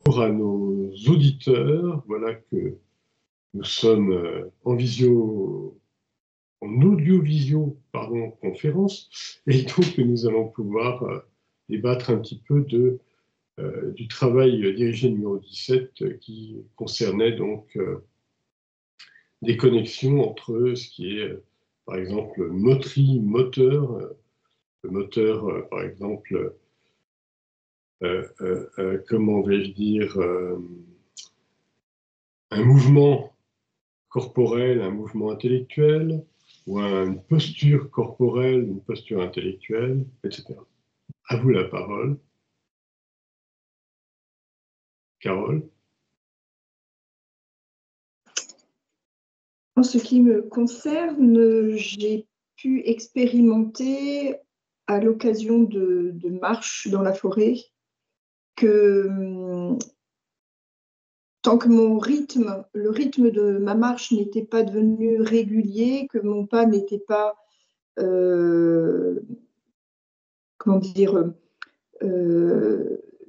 À nos auditeurs, voilà que nous sommes en audio-visio, pardon, conférence, et donc que nous allons pouvoir débattre un petit peu du travail dirigé numéro 17 qui concernait donc des connexions entre ce qui est, par exemple, moteur, le moteur, par exemple, comment vais-je dire, un mouvement corporel, un mouvement intellectuel, ou une posture corporelle, une posture intellectuelle, etc. À vous la parole. Carole. En ce qui me concerne, j'ai pu expérimenter à l'occasion de marches dans la forêt que tant que le rythme de ma marche n'était pas devenu régulier, que mon pas n'était pas, comment dire,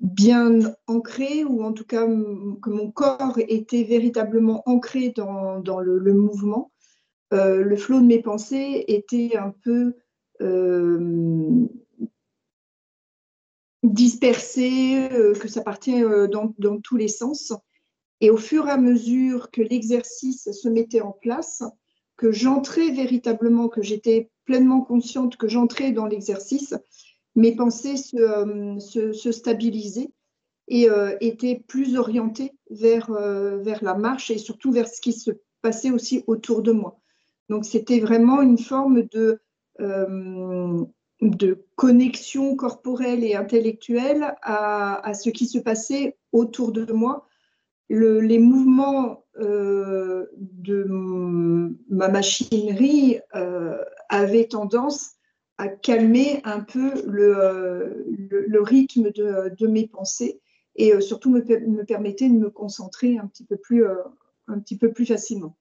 bien ancré, ou en tout cas que mon corps était véritablement ancré dans le mouvement, le flot de mes pensées était un peu dispersé, que ça partait dans tous les sens. Et au fur et à mesure que l'exercice se mettait en place, que j'entrais véritablement, que j'étais pleinement consciente que j'entrais dans l'exercice, mes pensées se stabilisaient et étaient plus orientées vers la marche et surtout vers ce qui se passait aussi autour de moi. Donc c'était vraiment une forme de connexion corporelle et intellectuelle à ce qui se passait autour de moi. Les mouvements de ma machinerie avaient tendance à calmer un peu le rythme de mes pensées et surtout me permettaient de me concentrer un petit peu plus facilement.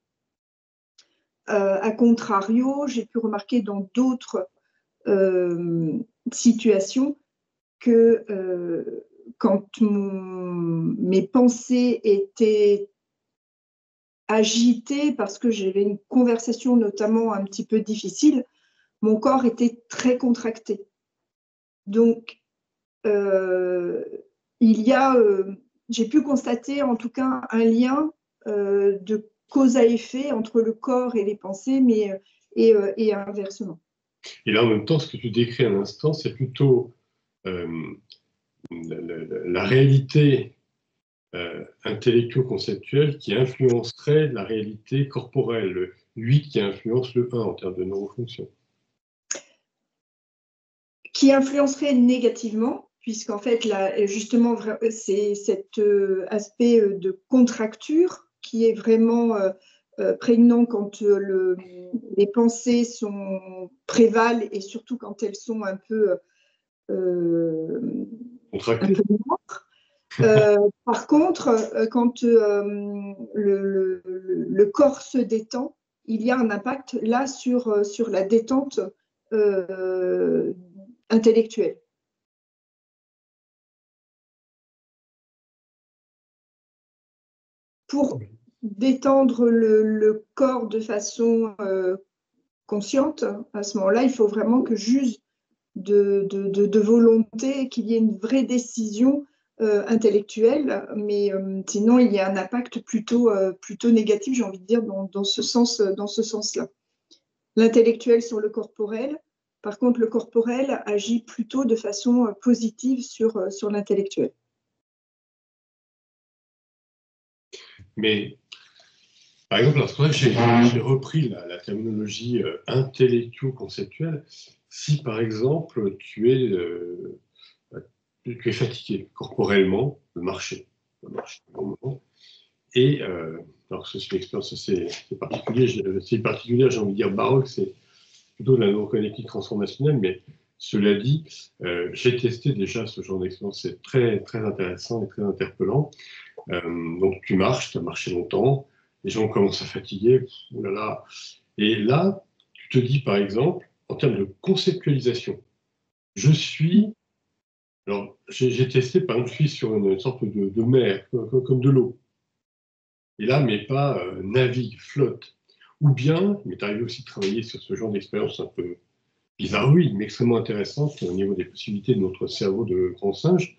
A contrario, j'ai pu remarquer dans d'autres situations que quand mes pensées étaient agitées parce que j'avais une conversation notamment un petit peu difficile, mon corps était très contracté. Donc, j'ai pu constater en tout cas un lien de cause à effet entre le corps et les pensées, et inversement. Et là, en même temps, ce que tu décris à l'instant, c'est plutôt la réalité intellectuo-conceptuelle qui influencerait la réalité corporelle, le 8 qui influence le 1 en termes de neurofonction. Qui influencerait négativement, puisqu'en fait, là, justement, c'est cet aspect de contracture qui est vraiment prégnant quand les pensées prévalent et surtout quand elles sont un peu noires. Par contre, quand le corps se détend, il y a un impact là sur la détente intellectuelle. Pour détendre le corps de façon consciente, à ce moment-là, il faut vraiment que j'use de volonté, qu'il y ait une vraie décision intellectuelle, mais sinon il y a un impact plutôt négatif, j'ai envie de dire, dans ce sens-là. L'intellectuel sur le corporel, par contre, le corporel agit plutôt de façon positive sur l'intellectuel. Mais, par exemple, lorsque j'ai repris la terminologie intellectuo-conceptuelle, si par exemple tu es fatigué corporellement de marcher et alors c'est une expérience assez particulière, j'ai envie de dire baroque, c'est plutôt de la neurocognitive transformationnelle, mais cela dit, j'ai testé déjà ce genre d'expérience, c'est très, très intéressant et très interpellant. Donc tu marches, tu as marché longtemps, les gens commencent à fatiguer, oulala. Et là, tu te dis par exemple, en termes de conceptualisation, je suis Alors, j'ai testé, par exemple, je suis sur une sorte de mer, comme de l'eau. Et là, mes pas naviguent, flottent. Ou bien, il m'est arrivé aussi de travailler sur ce genre d'expérience un peu bizarroïde, mais extrêmement intéressante au niveau des possibilités de notre cerveau de grand singe.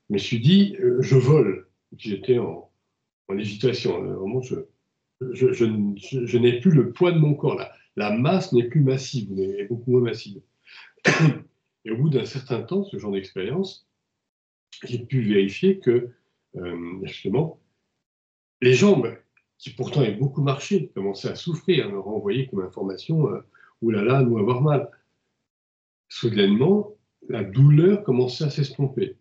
Je me suis dit, je vole. J'étais en législation. Vraiment, je n'ai plus le poids de mon corps. La masse n'est plus massive, elle est beaucoup moins massive. Et au bout d'un certain temps, ce genre d'expérience, j'ai pu vérifier que, justement, les jambes, qui pourtant avaient beaucoup marché, commençaient à souffrir, me renvoyer comme information ouh là là, nous avoir mal. Soudainement, la douleur commençait à s'estomper.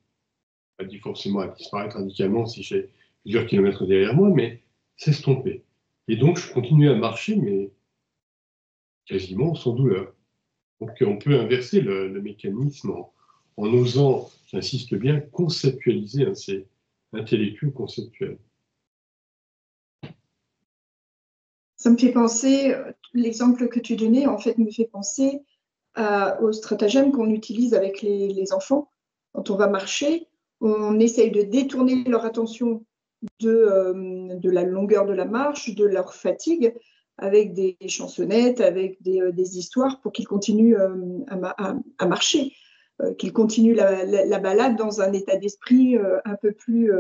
Pas dit forcément à disparaître radicalement si j'ai plusieurs kilomètres derrière moi, mais s'estomper. Et donc, je continuais à marcher, mais quasiment sans douleur. Donc, on peut inverser le mécanisme en osant, j'insiste bien, conceptualiser, hein, c'est intellectuel conceptuel. Ça me fait penser, l'exemple que tu donnais, en fait, me fait penser au stratagème qu'on utilise avec les enfants. Quand on va marcher, on essaye de détourner leur attention de la longueur de la marche, de leur fatigue, avec des chansonnettes, avec des histoires pour qu'ils continuent à marcher, qu'ils continuent la balade dans un état d'esprit un peu plus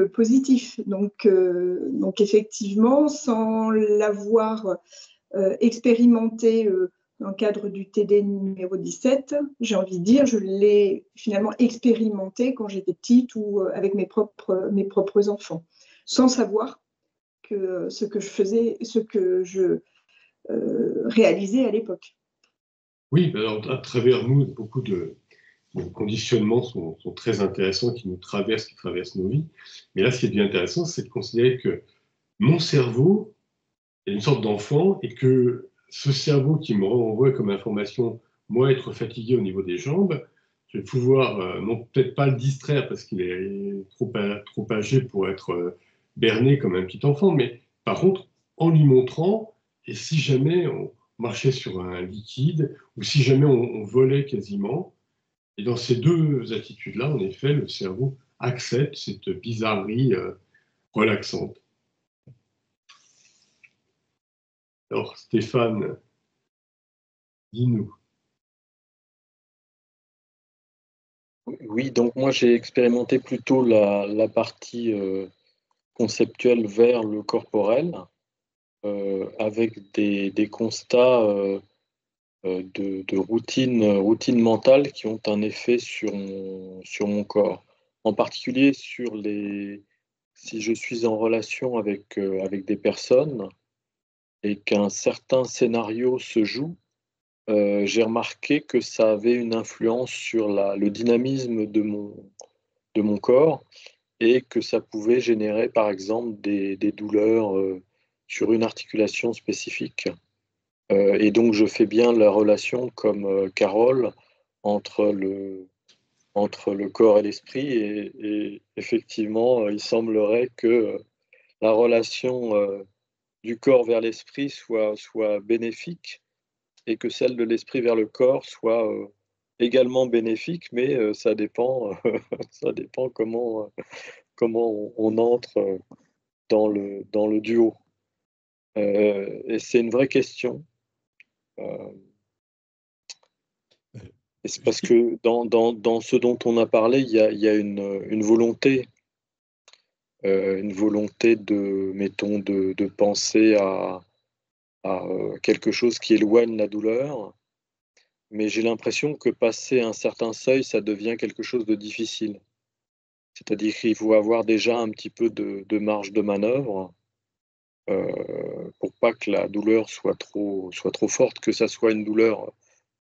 positif. Donc effectivement, sans l'avoir expérimenté dans le cadre du TD numéro 17, j'ai envie de dire, je l'ai finalement expérimenté quand j'étais petite ou avec mes propres enfants, sans savoir que ce que je faisais, ce que je réalisais à l'époque. Oui, alors, à travers nous, beaucoup de conditionnements sont très intéressants, qui nous traversent, qui traversent nos vies. Mais là, ce qui est bien intéressant, c'est de considérer que mon cerveau est une sorte d'enfant et que ce cerveau qui me renvoie comme information, moi, être fatigué au niveau des jambes, je vais pouvoir, non peut-être pas le distraire parce qu'il est trop âgé pour être berné comme un petit enfant, mais par contre, en lui montrant, et si jamais on marchait sur un liquide, ou si jamais on volait quasiment, et dans ces deux attitudes-là, en effet, le cerveau accepte cette bizarrerie relaxante. Alors, Stéphane, dis-nous. Oui, donc moi j'ai expérimenté plutôt la partie conceptuelle vers le corporel, avec des constats de routine mentale qui ont un effet sur mon corps. En particulier si je suis en relation avec des personnes et qu'un certain scénario se joue, j'ai remarqué que ça avait une influence sur le dynamisme de mon corps et que ça pouvait générer par exemple des douleurs sur une articulation spécifique. Et donc je fais bien la relation comme Carole entre entre le corps et l'esprit et effectivement il semblerait que la relation du corps vers l'esprit soit bénéfique et que celle de l'esprit vers le corps soit également bénéfique, mais ça dépend, ça dépend comment on entre dans le duo. Et c'est une vraie question. Et c'est parce que dans ce dont on a parlé, il y a une volonté mettons, de penser à quelque chose qui éloigne la douleur, mais j'ai l'impression que passer un certain seuil, ça devient quelque chose de difficile. C'est-à-dire qu'il faut avoir déjà un petit peu de marge de manœuvre pour pas que la douleur soit trop forte, que ça soit une douleur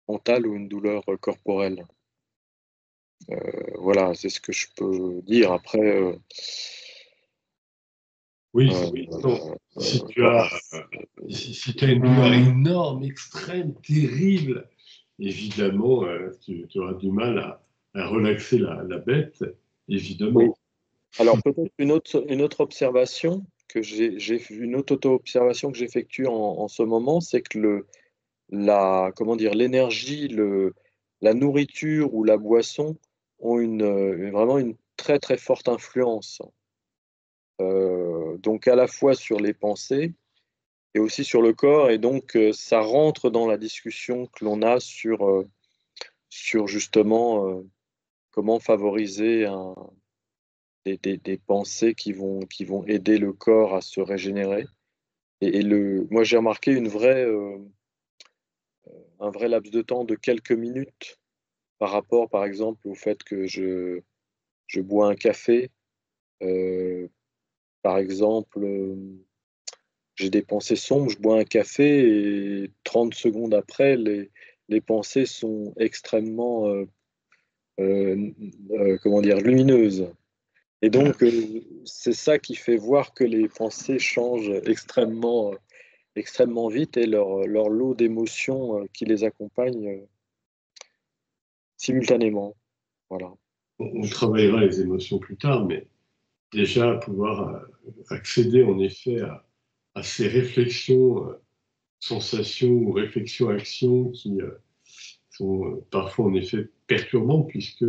mentale ou une douleur corporelle. Voilà, c'est ce que je peux dire. Après, Oui, si tu as, si tu as une douleur énorme, extrême, terrible, évidemment, tu auras du mal à relaxer la bête, évidemment. Oui. Alors peut-être une autre observation une autre auto-observation que j'effectue en ce moment, c'est que comment dire, l'énergie, la nourriture ou la boisson ont vraiment une très très forte influence. Donc à la fois sur les pensées et aussi sur le corps, et donc ça rentre dans la discussion que l'on a sur justement comment favoriser des pensées qui vont aider le corps à se régénérer. Moi j'ai remarqué un vrai laps de temps de quelques minutes par rapport par exemple au fait que je bois un café. Par exemple, j'ai des pensées sombres, je bois un café et 30 secondes après, les pensées sont extrêmement comment dire, lumineuses. Et donc, c'est ça qui fait voir que les pensées changent extrêmement vite, et leur lot d'émotions qui les accompagnent simultanément. Voilà. On travaillera les émotions plus tard, mais déjà pouvoir accéder en effet à ces réflexions, sensations ou réflexions-actions qui sont parfois en effet perturbantes, puisque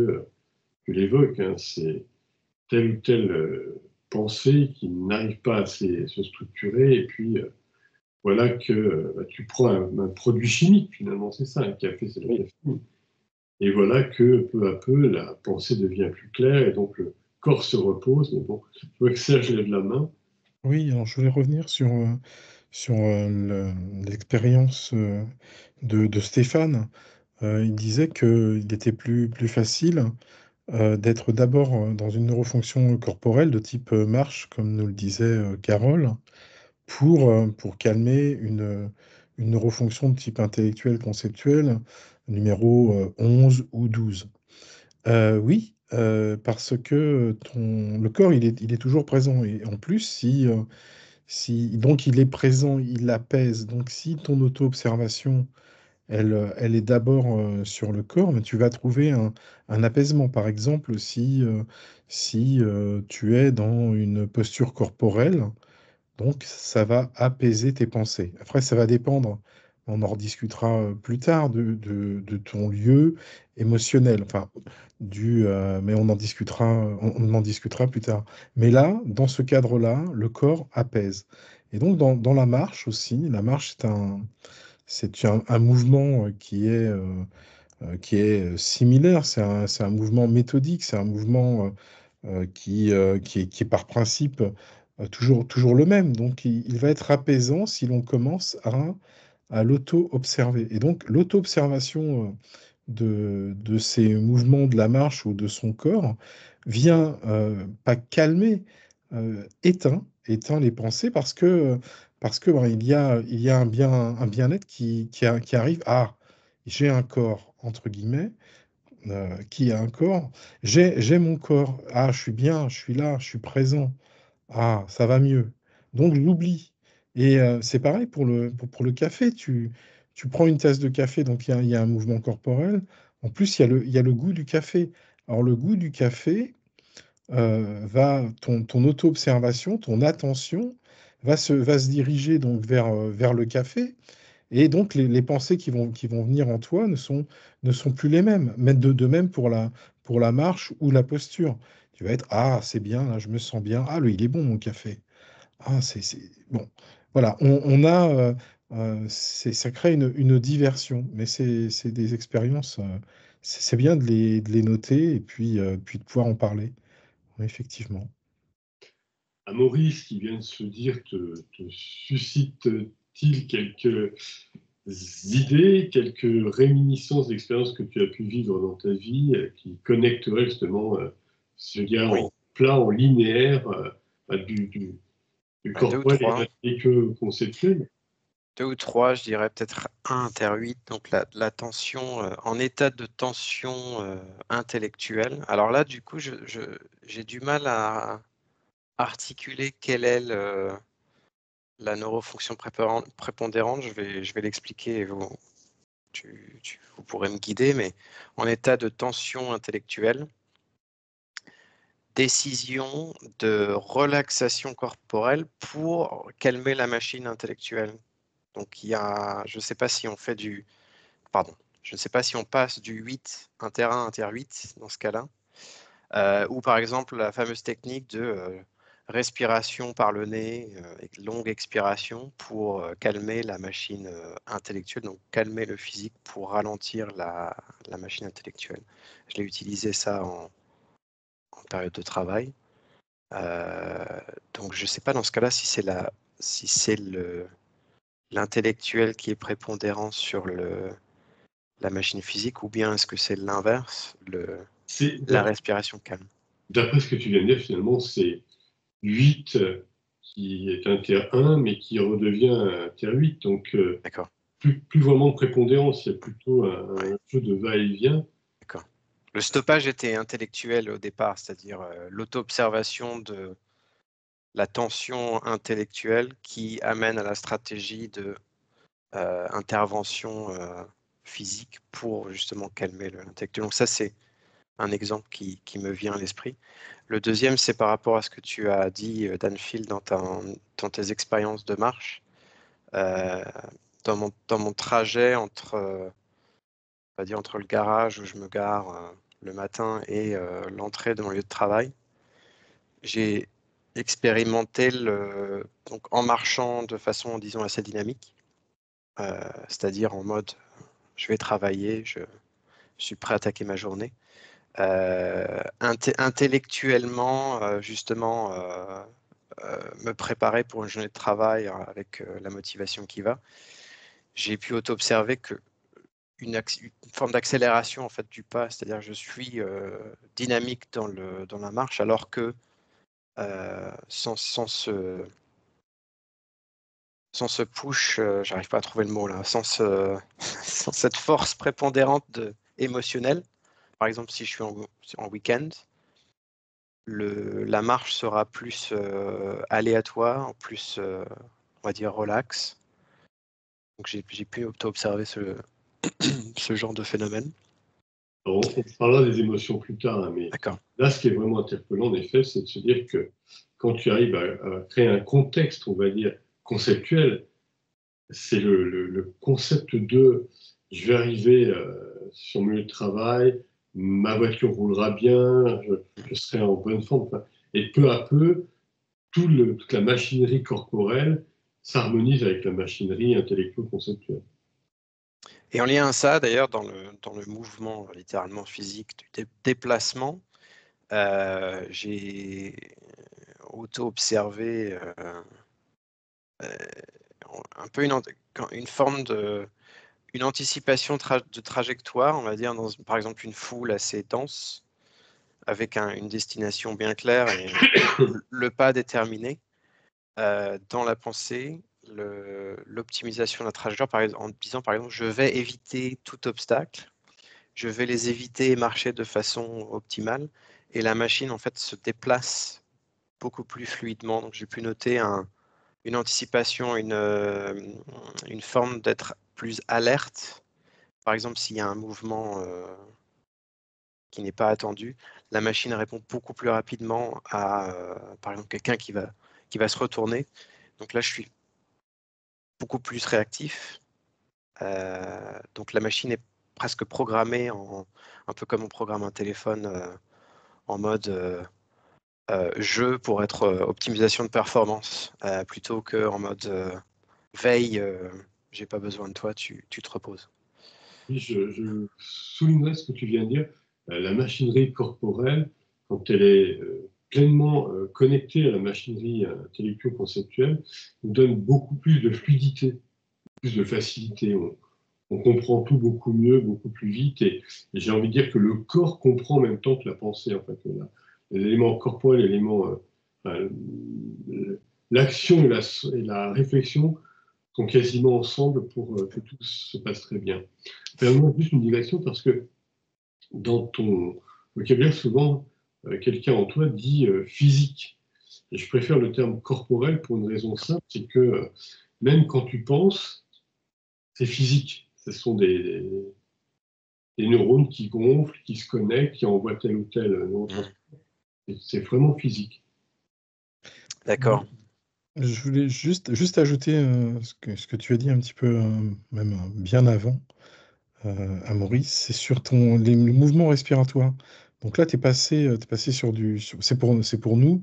tu l'évoques, hein, c'est telle ou telle pensée qui n'arrive pas à se structurer, et puis voilà que tu prends un produit chimique, finalement, c'est ça, un café, c'est la caféine. Et voilà que peu à peu, la pensée devient plus claire, et donc le corps se repose. Mais bon, je vois que Serge lève la main. Oui, alors je voulais revenir sur l'expérience de Stéphane. Il disait qu'il était plus facile d'être d'abord dans une neurofonction corporelle de type marche, comme nous le disait Carole, pour calmer une neurofonction de type intellectuel conceptuel, numéro 11 ou 12. Oui, parce que le corps, il est toujours présent. Et en plus, donc il est présent, il apaise. Donc si ton auto-observation, elle est d'abord sur le corps, mais tu vas trouver un apaisement. Par exemple, si tu es dans une posture corporelle, donc ça va apaiser tes pensées. Après, ça va dépendre, on en rediscutera plus tard, de ton lieu émotionnel. Enfin, mais on en discutera plus tard. Mais là, dans ce cadre-là, le corps apaise. Et donc, dans la marche aussi, la marche, c'est un mouvement qui est similaire. C'est un mouvement méthodique, c'est un mouvement qui est par principe toujours le même. Donc, il va être apaisant si l'on commence à l'auto-observer. Et donc, l'auto-observation de ces mouvements de la marche ou de son corps vient pas calmer, éteint les pensées parce que ben, il y a un bien-être qui arrive. Ah, j'ai un corps, entre guillemets, qui a un corps. J'ai mon corps. Ah, je suis bien, je suis là, je suis présent. Ah, ça va mieux. Donc, je l'oublie. Et c'est pareil pour le café. Tu prends une tasse de café, donc il y a un mouvement corporel. En plus, il y a le goût du café. Alors, le goût du café, ton auto-observation, ton attention va se diriger donc vers le café. Et donc, les pensées qui vont venir en toi ne sont plus les mêmes. Mais de même pour la marche ou la posture. Tu vas être, ah, c'est bien, là, je me sens bien. Ah, il est bon, mon café. Ah, bon. Voilà, on a, ça crée une diversion, mais c'est des expériences, c'est bien de les noter et puis de pouvoir en parler, effectivement. Maurice, qui vient de se dire, te suscite-t-il quelques idées, quelques réminiscences d'expériences que tu as pu vivre dans ta vie, qui connecteraient justement ce lien Oui. en plat, en linéaire, du Deux ou corporel trois. et que conceptuel? 2 ou 3, je dirais peut-être 1 inter 8, donc la tension, en état de tension intellectuelle. Alors là, du coup, j'ai du mal à articuler quelle est la neurofonction prépondérante. Je vais l'expliquer et vous pourrez me guider, mais en état de tension intellectuelle, décision de relaxation corporelle pour calmer la machine intellectuelle. Donc, je ne sais pas si on fait pardon, Je ne sais pas si on passe du 8, inter 1, inter 8 dans ce cas-là, ou par exemple la fameuse technique de respiration par le nez, longue expiration pour calmer la machine intellectuelle, donc calmer le physique pour ralentir la machine intellectuelle. Je l'ai utilisé ça en période de travail. Donc je ne sais pas dans ce cas-là si c'est l'intellectuel qui est prépondérant sur la machine physique, ou bien est-ce que c'est l'inverse, la respiration calme. D'après ce que tu viens de dire, finalement, c'est 8 qui est inter 1, mais qui redevient inter 8. Donc, D'accord. Plus vraiment de prépondérance, il y a plutôt un jeu de va-et-vient. D'accord. Le stoppage était intellectuel au départ, c'est-à-dire l'auto-observation de la tension intellectuelle qui amène à la stratégie de intervention physique pour justement calmer l'intellectuel. Donc ça, c'est un exemple qui me vient à l'esprit. Le deuxième, c'est par rapport à ce que tu as dit, Danfield, dans tes expériences de marche. Dans mon trajet entre le garage où je me gare le matin et l'entrée de mon lieu de travail, j'ai expérimenté donc en marchant de façon, disons, assez dynamique, c'est-à-dire en mode je vais travailler, je suis prêt à attaquer ma journée. Intellectuellement, justement, me préparer pour une journée de travail avec la motivation qui va. J'ai pu auto-observer que une forme d'accélération en fait du pas, c'est-à-dire je suis dynamique dans la marche, alors que sans ce push, j'arrive pas à trouver le mot là, sans cette force prépondérante émotionnelle. Par exemple, si je suis en week-end, la marche sera plus aléatoire, plus, on va dire, relax. Donc j'ai pu observer ce genre de phénomène. Alors, on parlera des émotions plus tard, hein, mais là, ce qui est vraiment interpellant, en effet, c'est de se dire que quand tu arrives à créer un contexte, on va dire, conceptuel, c'est le concept de je vais arriver sur mon lieu de travail, ma voiture roulera bien, je serai en bonne forme. Et peu à peu, toute la machinerie corporelle s'harmonise avec la machinerie intellectuelle-conceptuelle. Et en lien à ça, d'ailleurs, dans le mouvement littéralement physique du déplacement, j'ai auto-observé un peu une forme une anticipation de trajectoire, on va dire, par exemple une foule assez dense, avec une destination bien claire et le pas déterminé. Dans la pensée, l'optimisation de la trajectoire, en disant par exemple, je vais éviter tout obstacle, je vais les éviter et marcher de façon optimale, et la machine en fait se déplace beaucoup plus fluidement. Donc j'ai pu noter une anticipation, une forme d'être plus alerte. Par exemple, s'il y a un mouvement qui n'est pas attendu, la machine répond beaucoup plus rapidement à, par exemple, quelqu'un qui va se retourner. Donc là, je suis beaucoup plus réactif. Donc la machine est presque programmée un peu comme on programme un téléphone en mode jeu pour être optimisation de performance, plutôt qu'en mode veille, j'ai pas besoin de toi, tu te reposes. Oui, je soulignerai ce que tu viens de dire. La machinerie corporelle, quand elle est pleinement connectée à la machinerie intellectuelle conceptuelle, nous donne beaucoup plus de fluidité, plus de facilité. On comprend tout beaucoup mieux, beaucoup plus vite. Et j'ai envie de dire que le corps comprend en même temps que la pensée. En fait, l'élément corporel, l'élément, l'action et la réflexion sont quasiment ensemble pour que tout se passe très bien. Permets-moi juste une digression parce que dans ton vocabulaire, souvent, quelqu'un en toi dit physique. Et je préfère le terme corporel pour une raison simple, c'est que même quand tu penses, c'est physique. Ce sont des neurones qui gonflent, qui se connectent, qui envoient tel ou tel neurotransmetteur. C'est vraiment physique. D'accord. Je voulais juste ajouter ce que tu as dit un petit peu, même bien avant. à Maurice, c'est sur les mouvements respiratoires. Donc là, tu es passé sur c'est pour nous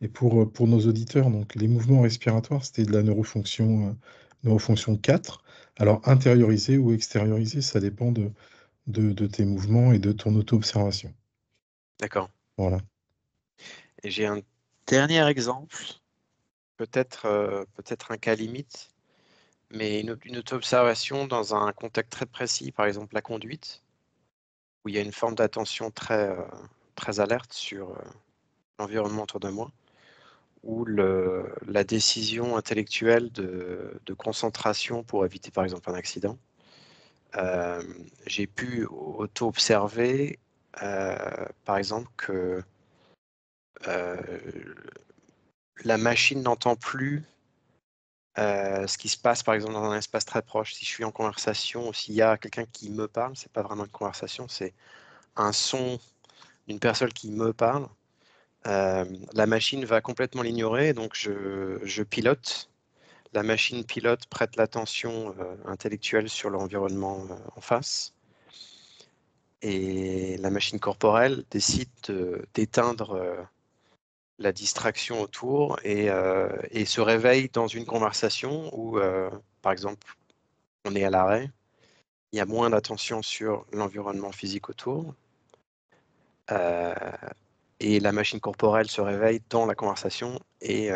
et pour nos auditeurs. Donc les mouvements respiratoires, c'était de la neurofonction 4. Alors intériorisé ou extériorisé, ça dépend de tes mouvements et de ton auto-observation. D'accord. Voilà. Et j'ai un dernier exemple, peut-être un cas limite, mais une auto-observation dans un contexte très précis, par exemple la conduite, où il y a une forme d'attention très alerte sur l'environnement autour de moi, où la décision intellectuelle de concentration pour éviter par exemple un accident, j'ai pu auto-observer par exemple que la machine n'entend plus ce qui se passe par exemple dans un espace très proche. Si je suis en conversation ou s'il y a quelqu'un qui me parle, c'est pas vraiment une conversation, c'est un son d'une personne qui me parle. La machine va complètement l'ignorer, donc je pilote. La machine pilote, prête l'attention intellectuelle sur l'environnement en face. Et la machine corporelle décide d'éteindre la distraction autour et se réveille dans une conversation où, par exemple, on est à l'arrêt, il y a moins d'attention sur l'environnement physique autour. Et la machine corporelle se réveille dans la conversation et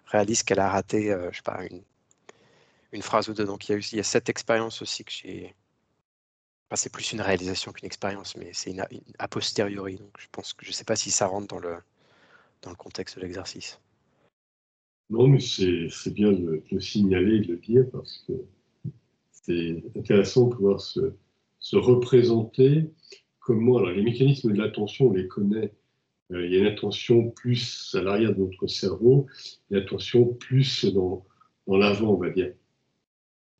réalise qu'elle a raté, je sais pas, une phrase ou deux. Donc il y a cette expérience aussi que j'ai. Enfin, c'est plus une réalisation qu'une expérience, mais c'est une a posteriori. Donc je pense que je ne sais pas si ça rentre dans le contexte de l'exercice. Non, mais c'est bien de le signaler et de le dire parce que c'est intéressant de pouvoir se représenter comment. Alors, les mécanismes de l'attention, on les connaît. Il y a une attention plus à l'arrière de notre cerveau, une attention plus dans l'avant, on va dire.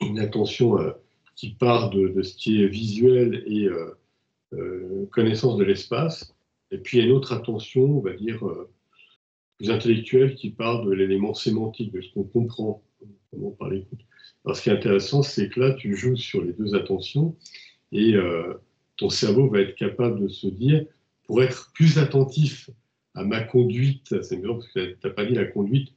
Une attention qui part de ce qui est visuel et connaissance de l'espace. Et puis, il y a une autre attention, on va dire, plus intellectuelle qui part de l'élément sémantique, de ce qu'on comprend par l'écoute. Alors, ce qui est intéressant, c'est que là, tu joues sur les deux attentions et ton cerveau va être capable de se dire, pour être plus attentif à ma conduite, c'est bien parce que tu n'as pas dit la conduite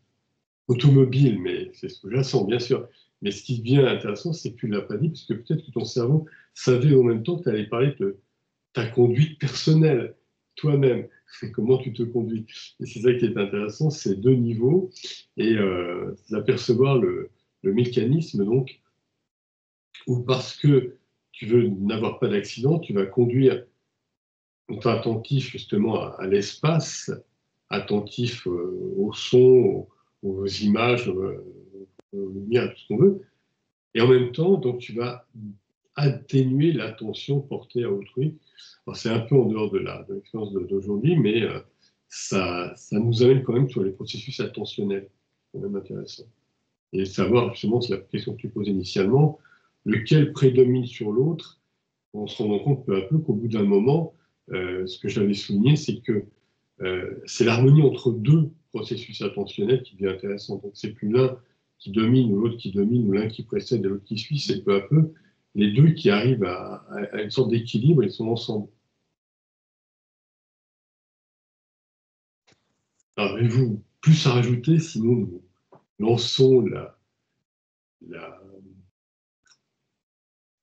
automobile, mais c'est ce que j'assens, bien sûr. Mais ce qui devient intéressant, c'est que tu ne l'as pas dit, parce que peut-être que ton cerveau savait en même temps que tu allais parler de ta conduite personnelle, toi-même, comment tu te conduis. Et c'est ça qui est intéressant, c'est deux niveaux, et d'apercevoir le mécanisme, donc, où parce que tu veux n'avoir pas d'accident, tu vas conduire en étant attentif justement à l'espace, attentif au son, aux images, aux lumières, tout ce qu'on veut, et en même temps, donc tu vas atténuer l'attention portée à autrui. Alors, c'est un peu en dehors de l'expérience d'aujourd'hui, mais ça nous amène quand même sur les processus attentionnels. C'est quand même intéressant. Et savoir, justement, c'est la question que tu posais initialement, lequel prédomine sur l'autre, on se rend compte peu à peu qu'au bout d'un moment, ce que j'avais souligné, c'est que c'est l'harmonie entre deux processus attentionnels qui devient intéressant. Donc, c'est plus l'un qui domine ou l'autre qui domine, ou l'un qui précède et l'autre qui suit, c'est peu à peu les deux qui arrivent à une sorte d'équilibre et sont ensemble. Alors, avez-vous plus à rajouter, sinon nous lançons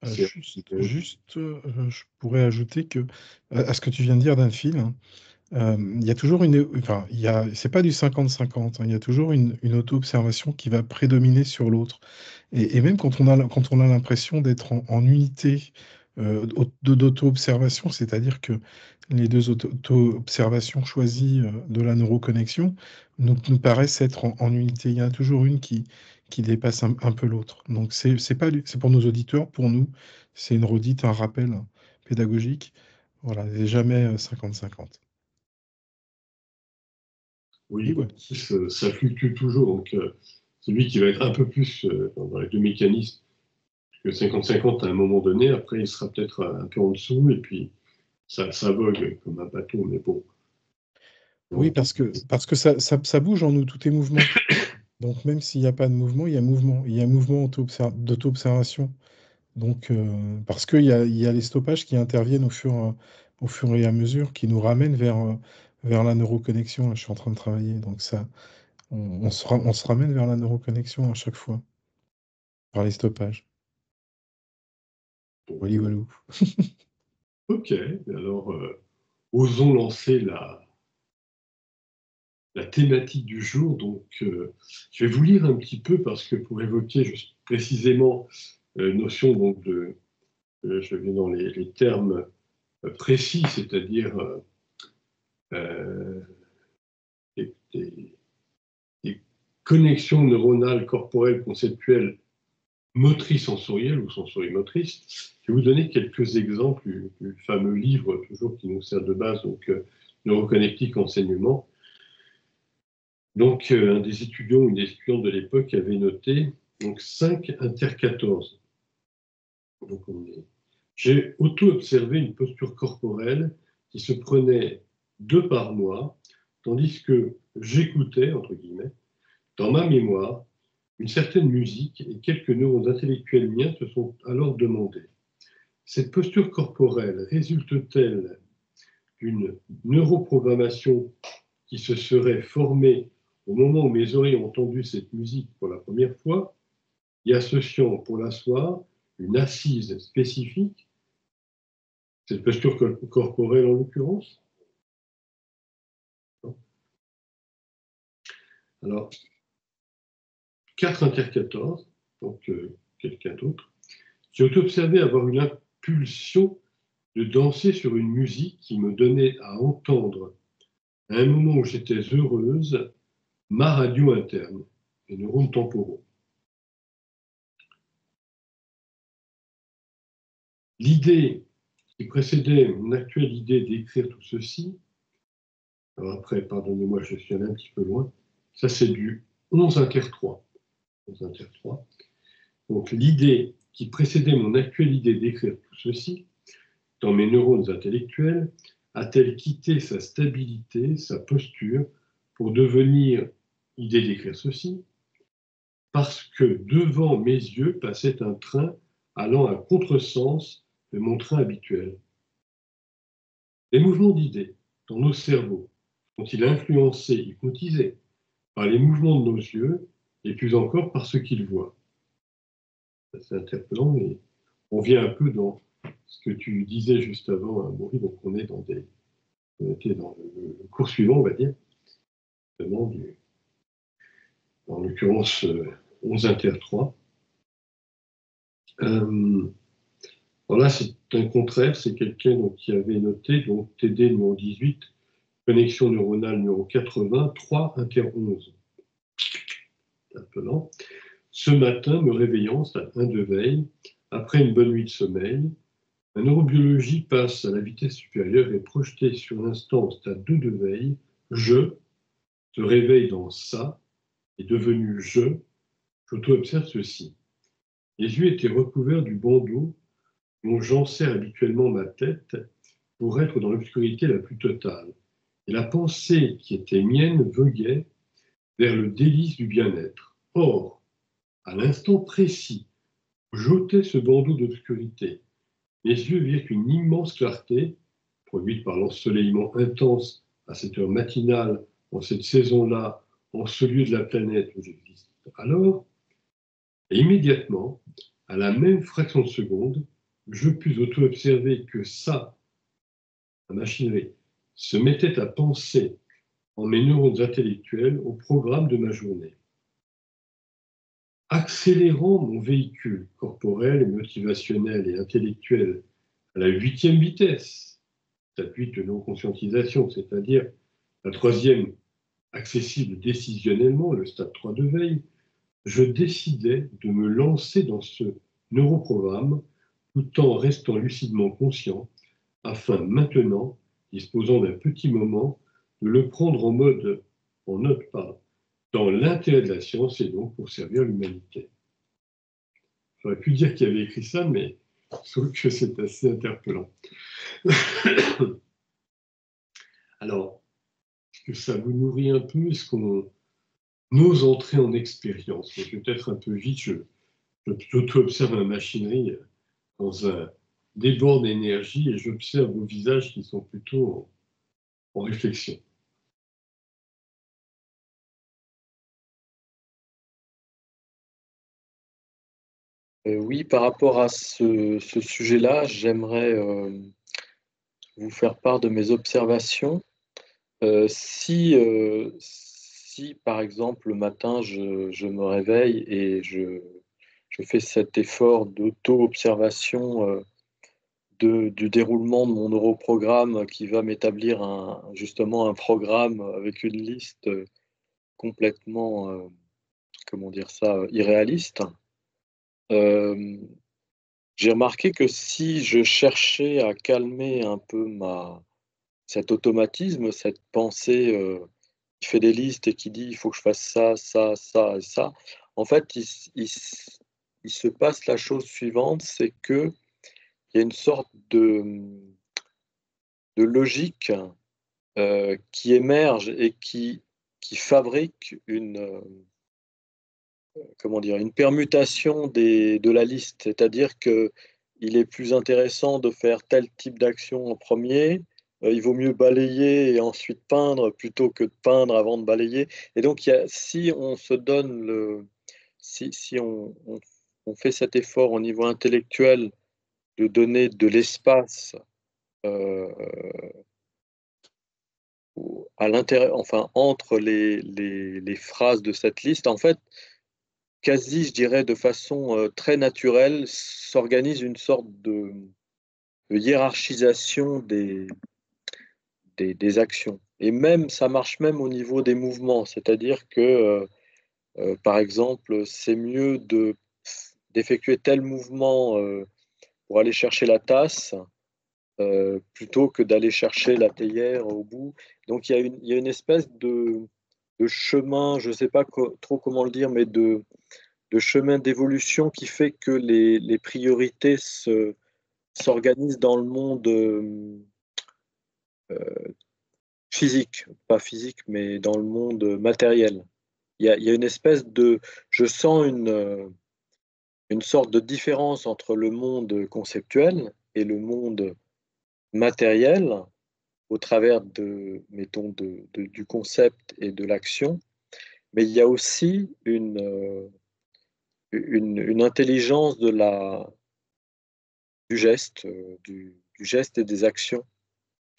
je pourrais ajouter que à ce que tu viens de dire d'un film, il y a toujours enfin, c'est pas du 50-50, hein, il y a toujours une auto-observation qui va prédominer sur l'autre. Et même quand on a l'impression d'être en unité d'auto-observation, c'est-à-dire que les deux auto-observations choisies de la neuroconnexion nous paraissent être en unité. Il y en a toujours une qui dépasse un peu l'autre. Donc c'est pour nos auditeurs, pour nous, c'est une redite, un rappel pédagogique. Voilà, c'est jamais 50-50. Oui, en plus, ça fluctue toujours. Donc, celui qui va être un peu plus dans les deux mécanismes que 50-50 à un moment donné, après, il sera peut-être un peu en dessous, et puis ça vogue comme un bateau, mais bon. Oui, parce que ça bouge en nous, tout est mouvement. Donc même s'il n'y a pas de mouvement, il y a mouvement. Il y a mouvement d'auto-observation. Donc, parce qu'il y a les stoppages qui interviennent au fur et à mesure, qui nous ramènent vers la neuroconnexion. Là, je suis en train de travailler, donc ça, on se ramène vers la neuroconnexion à chaque fois, par les stoppages. Wally walou. Ok, alors osons lancer la thématique du jour. Donc, je vais vous lire un petit peu parce que pour évoquer juste précisément notion donc je vais dans les termes précis, c'est-à-dire des connexions neuronales corporelles conceptuelles motrices sensorielles ou sensorimotrices. Je vais vous donner quelques exemples du fameux livre toujours qui nous sert de base, donc Neuroconnectique enseignement. Donc, un des étudiants ou une des étudiantes de l'époque avait noté donc 5 inter 14. Donc, j'ai auto-observé une posture corporelle qui se prenait 2 par mois, tandis que j'écoutais, entre guillemets, dans ma mémoire, une certaine musique et quelques neurones intellectuels miens se sont alors demandés. Cette posture corporelle résulte-t-elle d'une neuroprogrammation qui se serait formée au moment où mes oreilles ont entendu cette musique pour la première fois, y associant pour l'asseoir une assise spécifique, cette posture corporelle en l'occurrence? Alors, 4 inter 14, donc quelqu'un d'autre, j'ai observé avoir une impulsion de danser sur une musique qui me donnait à entendre, à un moment où j'étais heureuse, ma radio interne, les neurones temporaux. L'idée qui précédait mon actuelle idée d'écrire tout ceci, alors après, pardonnez-moi, je suis allé un petit peu loin, ça c'est du 11 inter 3. 11 inter 3. Donc l'idée qui précédait mon actuelle idée d'écrire tout ceci, dans mes neurones intellectuels, a-t-elle quitté sa stabilité, sa posture, pour devenir idée d'écrire ceci, parce que devant mes yeux passait un train allant à contresens de mon train habituel. Les mouvements d'idées dans nos cerveaux sont-ils influencés, hypnotisés par les mouvements de nos yeux et plus encore par ce qu'ils voient? C'est interpellant, mais on vient un peu dans ce que tu disais juste avant, hein, Maurice, donc on était dans le cours suivant, on va dire, en l'occurrence 11 inter 3. Voilà, c'est un contraire, c'est quelqu'un qui avait noté, donc TD numéro 18, connexion neuronale numéro 80, 3 inter 11. Appelant. Ce matin, me réveillant, stade 1 de veille, après une bonne nuit de sommeil, la neurobiologie passe à la vitesse supérieure et projetée sur l'instant au stade 2 de veille, je se réveille dans ça, est devenu j'auto-observe ceci. Les yeux étaient recouverts du bandeau dont j'enserre habituellement ma tête pour être dans l'obscurité la plus totale. Et la pensée qui était mienne voguait vers le délice du bien-être. Or, à l'instant précis où j'ôtais ce bandeau d'obscurité, mes yeux virent une immense clarté, produite par l'ensoleillement intense à cette heure matinale, en cette saison-là, en ce lieu de la planète où j'existe alors, et immédiatement, à la même fraction de seconde, je pus auto-observer que ça, la machinerie, se mettait à penser en mes neurones intellectuels au programme de ma journée. Accélérant mon véhicule corporel, motivationnel et intellectuel à la 8e vitesse, stade 8 de non-conscientisation, c'est-à-dire la 3e accessible décisionnellement, le stade 3 de veille, je décidai de me lancer dans ce neuroprogramme tout en restant lucidement conscient, afin maintenant, disposant d'un petit moment, de le prendre en note, dans l'intérêt de la science et donc pour servir l'humanité. J'aurais pu dire qui avait écrit ça, mais je trouve que c'est assez interpellant. Alors, est-ce que ça vous nourrit un peu? Est-ce qu'on ose entrer en expérience? Je vais peut-être un peu vite, j'auto-observe ma machinerie dans un débord d'énergie et j'observe vos visages qui sont plutôt en réflexion. Oui, par rapport à ce sujet-là, j'aimerais vous faire part de mes observations. Si, par exemple, le matin, je me réveille et je fais cet effort d'auto-observation du déroulement de mon neuroprogramme qui va m'établir justement un programme avec une liste complètement, comment dire ça, irréaliste. J'ai remarqué que si je cherchais à calmer un peu cet automatisme, cette pensée qui fait des listes et qui dit il faut que je fasse ça, ça, ça et ça, en fait, il se passe la chose suivante, c'est qu'il y a une sorte de logique qui émerge et qui fabrique comment dire, une permutation de la liste. C'est-à-dire qu'il est plus intéressant de faire tel type d'action en premier. Il vaut mieux balayer et ensuite peindre plutôt que de peindre avant de balayer. Et donc, si on se donne si on fait cet effort au niveau intellectuel de donner de l'espace euh, à l'intérieur, enfin entre les phrases de cette liste, en fait, quasi, je dirais, de façon très naturelle, s'organise une sorte de hiérarchisation des actions. Et même, ça marche même au niveau des mouvements, c'est-à-dire que, par exemple, c'est mieux d'effectuer tel mouvement pour aller chercher la tasse plutôt que d'aller chercher la théière au bout. Donc il y a une espèce de chemin, je ne sais pas trop comment le dire, mais de chemin d'évolution qui fait que les priorités s'organisent dans le monde physique, pas physique, mais dans le monde matériel. Il y a une espèce je sens une sorte de différence entre le monde conceptuel et le monde matériel au travers mettons, du concept et de l'action. Mais il y a aussi une intelligence du geste, du geste et des actions.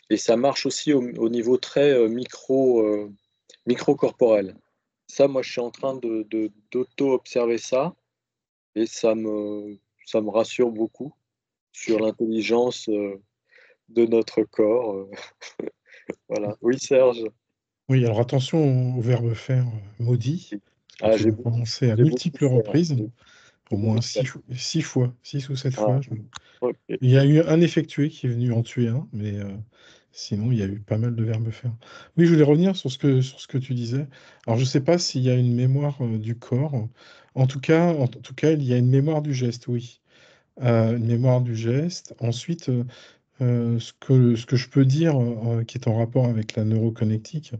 Et ça marche aussi au niveau très micro-corporel. Ça, moi, je suis en train d'auto-observer ça et ça me rassure beaucoup sur l'intelligence de notre corps. Voilà. Oui, Serge. Oui, alors attention au verbe faire maudit, parce Ah, que tu l'as prononcé à j'ai beaucoup multiples fait. reprises, J'ai au beaucoup moins fait. 6 fois, 6 ou 7 Ah, fois. ok. Il y a eu un effectué qui est venu en tuer un, mais sinon, il y a eu pas mal de verbes faire. Oui, je voulais revenir sur ce que tu disais. Alors, je ne sais pas s'il y a une mémoire du corps. En tout cas, il y a une mémoire du geste, oui. Une mémoire du geste. Ensuite, ce que je peux dire, qui est en rapport avec la neuroconnectique,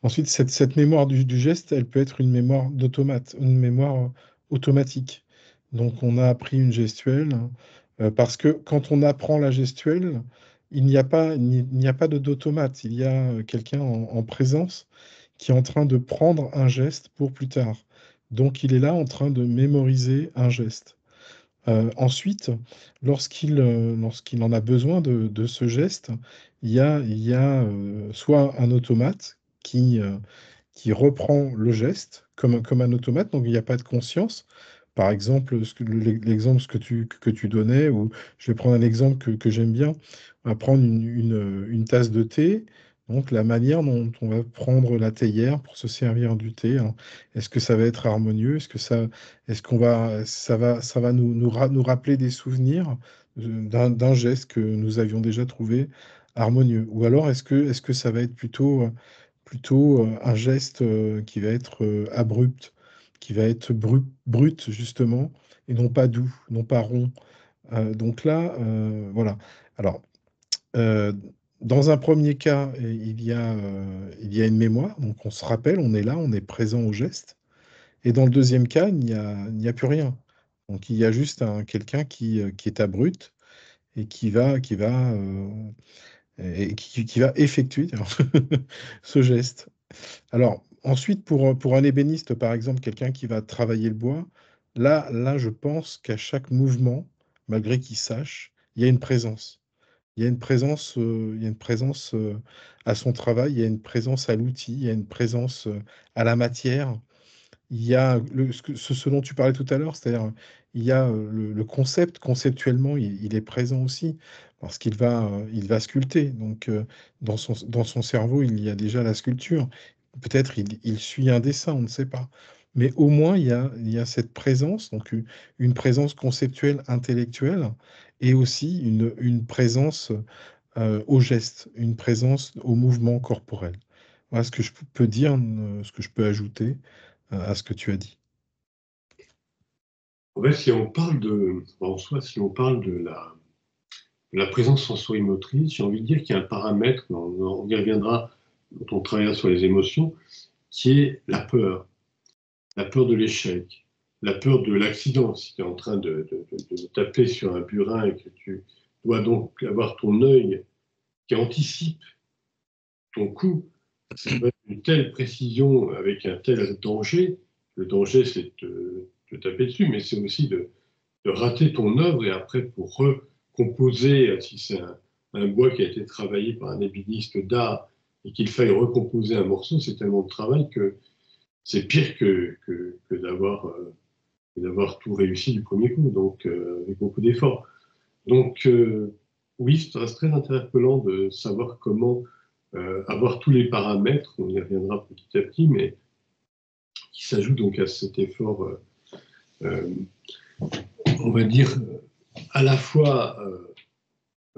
ensuite, cette mémoire du geste, elle peut être une mémoire d'automate, une mémoire automatique. Donc, on a appris une gestuelle, parce que quand on apprend la gestuelle, il n'y a pas d'automate. Il y a quelqu'un en présence qui est en train de prendre un geste pour plus tard. Donc, il est là en train de mémoriser un geste. Ensuite, lorsqu'il en a besoin de ce geste, il y a soit un automate qui reprend le geste comme un automate, donc il n'y a pas de conscience. Par exemple, l'exemple que tu donnais, ou je vais prendre un exemple que j'aime bien, on va prendre une tasse de thé, donc la manière dont on va prendre la théière pour se servir du thé, hein. Est-ce que ça va être harmonieux? Est-ce qu'on va, ça va nous rappeler des souvenirs d'un geste que nous avions déjà trouvé harmonieux? Ou alors est-ce que ça va être plutôt un geste qui va être abrupt, qui va être brut justement, et non pas doux, non pas rond. Donc là, voilà. Alors, euh, dans un premier cas, il y a une mémoire, donc on se rappelle, on est là, on est présent au geste. Et dans le deuxième cas, il n'y a plus rien. Donc il y a juste quelqu'un qui est abrupte et qui va effectuer ce geste. Alors, ensuite, pour un ébéniste, par exemple, quelqu'un qui va travailler le bois, là, je pense qu'à chaque mouvement, malgré qu'il sache, il y a une présence. Il y a une présence, à son travail, il y a une présence à l'outil, il y a une présence à la matière. Il y a ce dont tu parlais tout à l'heure, c'est-à-dire il y a le concept, conceptuellement, il est présent aussi, parce il va sculpter. Donc, dans son cerveau, il y a déjà la sculpture. Peut-être il suit un dessin, on ne sait pas. Mais au moins, il y a cette présence, donc une présence conceptuelle, intellectuelle, et aussi une présence au geste, une présence au mouvement corporel. Voilà ce que je peux dire, ce que je peux ajouter à ce que tu as dit. En fait, si on parle en soi, si on parle de la présence sensorimotrice, j'ai envie de dire qu'il y a un paramètre, on y reviendra quand on travaillera sur les émotions, qui est la peur de l'échec, la peur de l'accident. Si tu es en train de taper sur un burin et que tu dois donc avoir ton œil qui anticipe ton coup, ça peut être une telle précision avec un tel danger. Le danger, c'est de taper dessus, mais c'est aussi de rater ton œuvre et après pour recomposer, si c'est un bois qui a été travaillé par un ébéniste d'art et qu'il faille recomposer un morceau, c'est tellement de travail que c'est pire que d'avoir tout réussi du premier coup, donc avec beaucoup d'efforts. Donc oui, ça reste très interpellant de savoir comment avoir tous les paramètres, on y reviendra petit à petit, mais qui s'ajoutent donc à cet effort, on va dire, à la fois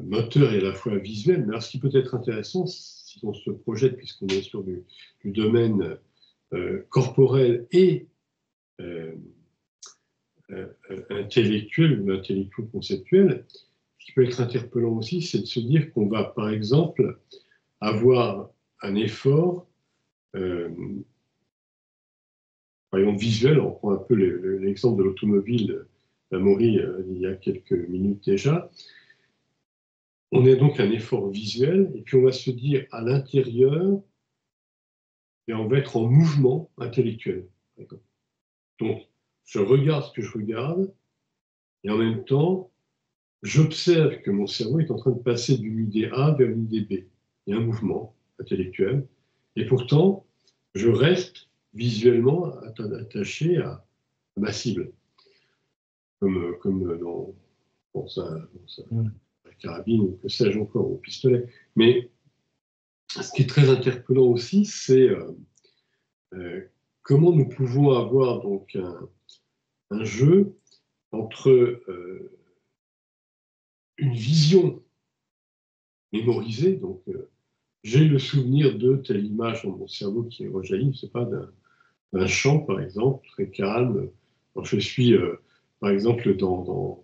moteur et à la fois visuel. Mais alors ce qui peut être intéressant, si on se projette, puisqu'on est sur du domaine corporel et intellectuel ou intellectuel-conceptuel, ce qui peut être interpellant aussi, c'est de se dire qu'on va, par exemple, avoir un effort, par exemple visuel, on prend un peu l'exemple de l'automobile d'Amaury il y a quelques minutes déjà. On a donc un effort visuel, et puis on va se dire à l'intérieur, et on va être en mouvement intellectuel. Donc, je regarde ce que je regarde, et en même temps, j'observe que mon cerveau est en train de passer d'une idée A vers une idée B. Il y a un mouvement intellectuel. Et pourtant, je reste visuellement attaché à ma cible, comme dans sa carabine ou que sais-je encore, au pistolet. Mais ce qui est très interpellant aussi, c'est comment nous pouvons avoir donc un jeu entre une vision mémorisée, donc j'ai le souvenir de telle image dans mon cerveau qui est rejaillie, c'est pas d'un champ par exemple, très calme. Alors, je suis par exemple dans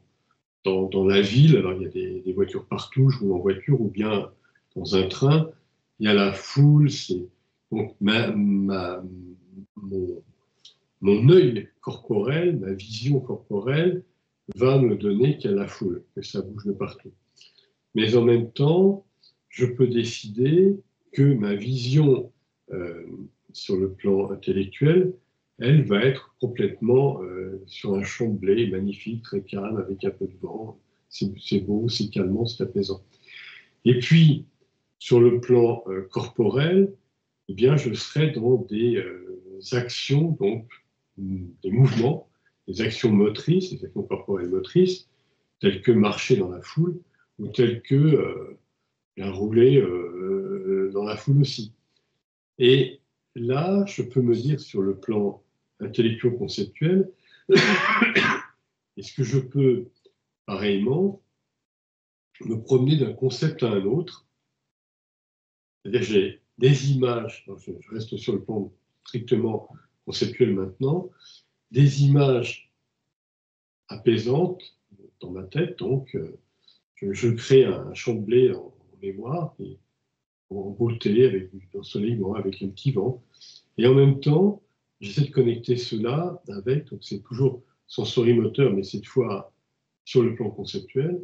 la ville, alors il y a des voitures partout, je roule en voiture, ou bien dans un train, il y a la foule, donc mon œil corporel, ma vision corporelle va me donner qu'il y a la foule, que ça bouge de partout. Mais en même temps, je peux décider que ma vision sur le plan intellectuel, elle va être complètement sur un champ de blé magnifique, très calme, avec un peu de vent. C'est beau, c'est calmant, c'est apaisant. Et puis, sur le plan corporel, eh bien, je serai dans des actions, donc des mouvements, des actions motrices, des actions corporelles motrices, telles que marcher dans la foule, ou telles que rouler dans la foule aussi. Et là, je peux me dire sur le plan intellectuel-conceptuel, est-ce que je peux, pareillement, me promener d'un concept à un autre? C'est-à-dire que j'ai des images, je reste sur le plan strictement conceptuel maintenant, des images apaisantes dans ma tête, donc je crée un champ de blé en mémoire, en beauté, avec du ensoleillement, avec un petit vent. Et en même temps, j'essaie de connecter cela avec, donc c'est toujours sensorimoteur, mais cette fois sur le plan conceptuel,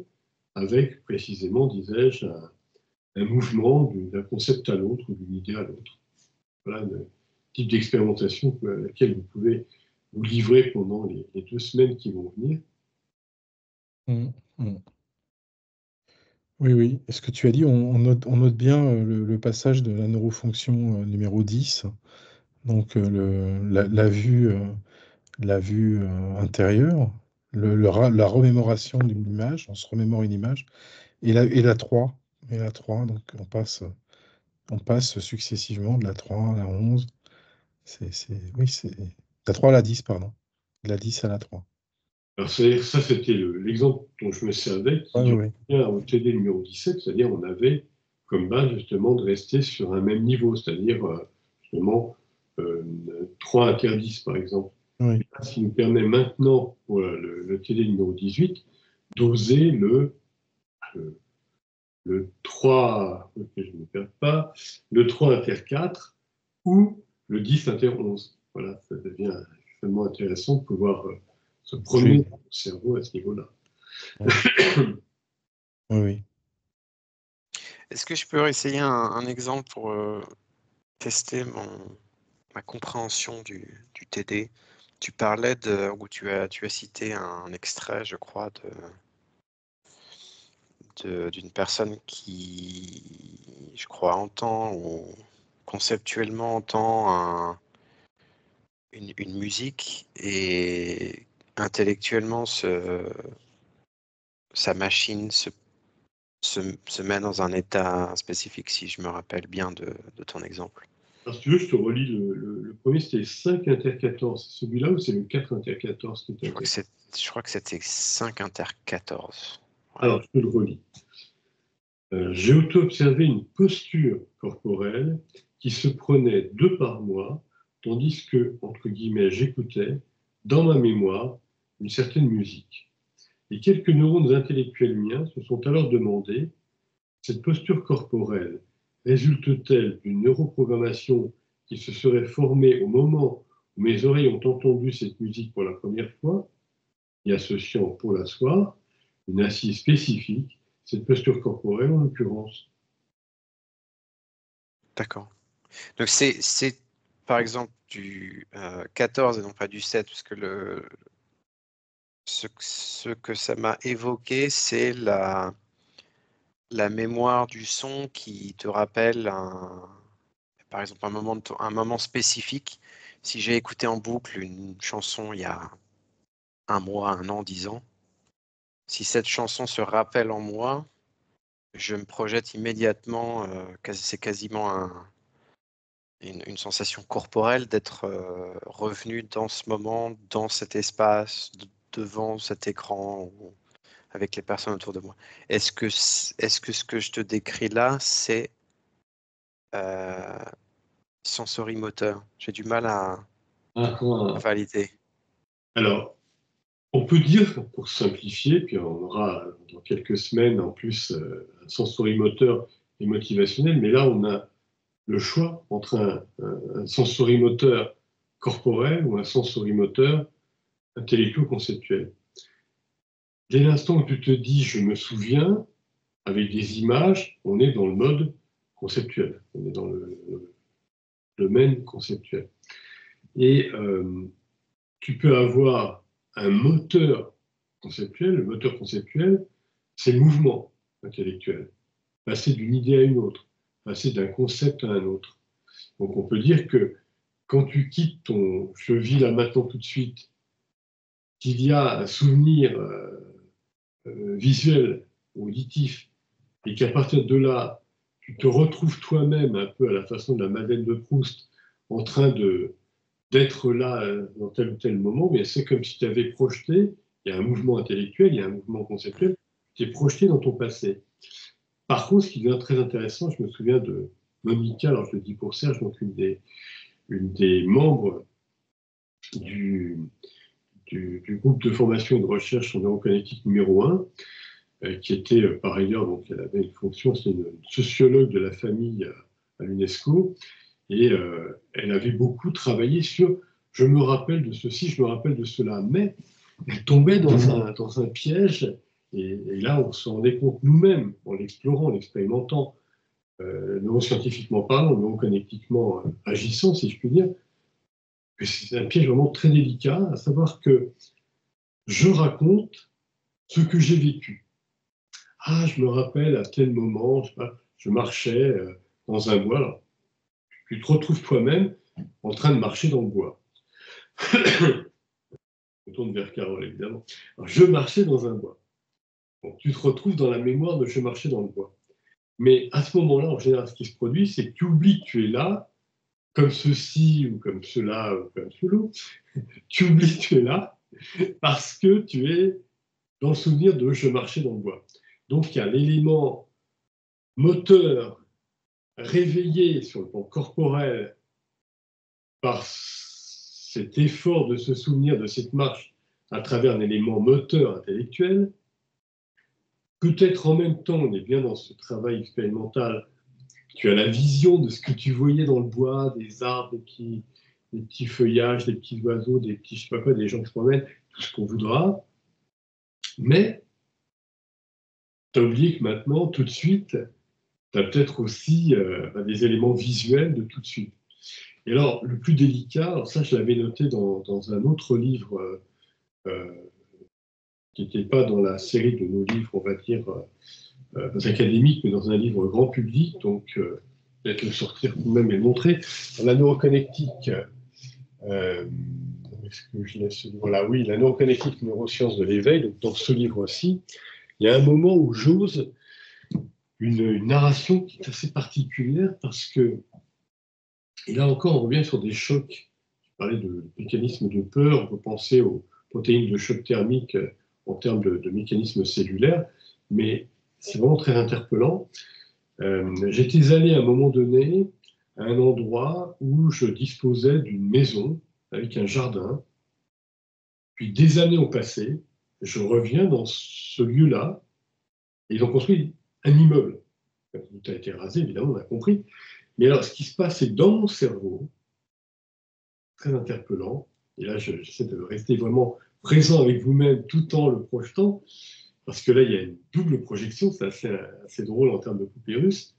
avec précisément, disais-je, un mouvement d'un concept à l'autre ou d'une idée à l'autre. Voilà le type d'expérimentation à laquelle vous pouvez vous livrer pendant les 2 semaines qui vont venir. Mmh, mmh. Oui, oui. Et ce que tu as dit, on note bien le passage de la neurofonction numéro 10, donc la vue intérieure, la remémoration d'une image, on se remémore une image, et la 3, donc on passe successivement de la 3 à la 11. Oui, c'est la 3 à la 10, pardon. De la 10 à la 3. Alors ça c'était l'exemple dont je me servais, qui Oui, oui. revient au TD numéro 17, c'est-à-dire on avait comme base justement de rester sur un même niveau, c'est-à-dire justement 3 inter 10 par exemple. Oui. Ce qui nous permet maintenant, pour le TD numéro 18, d'oser le 3, que je ne me perds pas, le 3 inter 4 ou le 10 inter 11. Voilà, ça devient extrêmement intéressant de pouvoir se promener dans le cerveau à ce niveau-là. Oui, oui. Est-ce que je peux essayer un exemple pour tester ma compréhension du TD? Tu parlais ou tu as cité un extrait, je crois, d'une personne qui, je crois, entend ou conceptuellement entend une musique et intellectuellement sa machine se met dans un état spécifique, si je me rappelle bien de ton exemple. Alors, si tu veux, je te relis le premier, c'était 5 inter 14. C'est celui-là ou c'est le 4 inter 14 qui est intéressant? Je crois que c'était 5 inter 14. Ouais. Alors, je te le relis. J'ai auto-observé une posture corporelle qui se prenait 2 par mois, tandis que, entre guillemets, j'écoutais, dans ma mémoire, une certaine musique. Et quelques neurones intellectuels miens se sont alors demandé, cette posture corporelle résulte-t-elle d'une neuroprogrammation qui se serait formée au moment où mes oreilles ont entendu cette musique pour la première fois, y associant pour l'asseoir une assise spécifique, cette posture corporelle en l'occurrence. D'accord. Donc c'est par exemple du 14 et non pas du 7, parce que ce que ça m'a évoqué, c'est la mémoire du son qui te rappelle par exemple un moment spécifique. Si j'ai écouté en boucle une chanson il y a 1 mois, 1 an, 10 ans, si cette chanson se rappelle en moi, je me projette immédiatement, c'est quasiment une sensation corporelle d'être revenu dans ce moment, dans cet espace, devant cet écran, avec les personnes autour de moi. Est-ce que ce que je te décris là, c'est sensorimoteur? J'ai du mal à valider. Alors, on peut dire, pour simplifier, puis on aura dans quelques semaines en plus un sensorimoteur et motivationnel, mais là on a le choix entre un sensorimoteur corporel ou un sensorimoteur intellectuel-conceptuel. Dès l'instant où tu te dis je me souviens, avec des images, on est dans le mode conceptuel, on est dans le domaine conceptuel. Et tu peux avoir un moteur conceptuel. Le moteur conceptuel, c'est le mouvement intellectuel, passer d'une idée à une autre, passer d'un concept à un autre. Donc on peut dire que quand tu quittes ton « je vis là maintenant tout de suite », qu'il y a un souvenir visuel ou auditif, et qu'à partir de là, tu te retrouves toi-même un peu à la façon de la Madeleine de Proust, en train d'être là dans tel ou tel moment, mais c'est comme si tu avais projeté, il y a un mouvement intellectuel, il y a un mouvement conceptuel, tu es projeté dans ton passé. Par contre, ce qui devient très intéressant, je me souviens de Monica, alors je le dis pour Serge, donc une des membres du groupe de formation et de recherche en neurocognitique numéro 1, qui était par ailleurs, donc elle avait une fonction, c'est une sociologue de la famille à l'UNESCO, et elle avait beaucoup travaillé sur « je me rappelle de ceci, je me rappelle de cela », mais elle tombait dans un piège, et là, on se rendait compte nous-mêmes, en l'explorant, en l'expérimentant, neuroscientifiquement parlant, neuroconnectiquement agissant, si je puis dire, que c'est un piège vraiment très délicat, à savoir que je raconte ce que j'ai vécu. Ah, je me rappelle à tel moment, je sais pas, je marchais dans un bois. Alors, tu te retrouves toi-même en train de marcher dans le bois. Je tourne vers Carole, évidemment. Alors, je marchais dans un bois. Donc, tu te retrouves dans la mémoire de je marchais dans le bois. Mais à ce moment-là, en général, ce qui se produit, c'est que tu oublies que tu es là, comme ceci, ou comme cela, ou comme cela. Tu oublies que tu es là, parce que tu es dans le souvenir de je marchais dans le bois. Donc, il y a l'élément moteur réveillé sur le plan corporel par cet effort de se souvenir de cette marche à travers un élément moteur intellectuel. Peut-être en même temps, on est bien dans ce travail expérimental, tu as la vision de ce que tu voyais dans le bois, des arbres, des petits feuillages, des petits oiseaux, des petits, je sais pas quoi, des gens qui se promènent, tout ce qu'on voudra. Mais tu as oublié que maintenant, tout de suite, tu as peut-être aussi des éléments visuels de tout de suite. Et alors, le plus délicat, alors ça, je l'avais noté dans un autre livre qui n'était pas dans la série de nos livres, on va dire, académiques, mais dans un livre grand public, donc peut-être le sortir vous-même et le montrer. Dans la neuroconnectique, est-ce que je laisse... Voilà, oui, la neuroconnectique, neurosciences de l'éveil, donc dans ce livre-ci, il y a un moment où j'ose une narration qui est assez particulière parce que, et là encore, on revient sur des chocs. Je parlais de mécanismes de peur, on peut penser aux protéines de choc thermique en termes de mécanismes cellulaires, mais c'est vraiment très interpellant. J'étais allé à un moment donné à un endroit où je disposais d'une maison avec un jardin. Puis des années ont passé, je reviens dans ce lieu-là, et ils ont construit un immeuble. Tout a été rasé, évidemment, on a compris. Mais alors, ce qui se passe, c'est dans mon cerveau, très interpellant, et là, j'essaie de rester vraiment présent avec vous-même tout en le projetant, parce que là, il y a une double projection, c'est assez drôle en termes de coupé russe.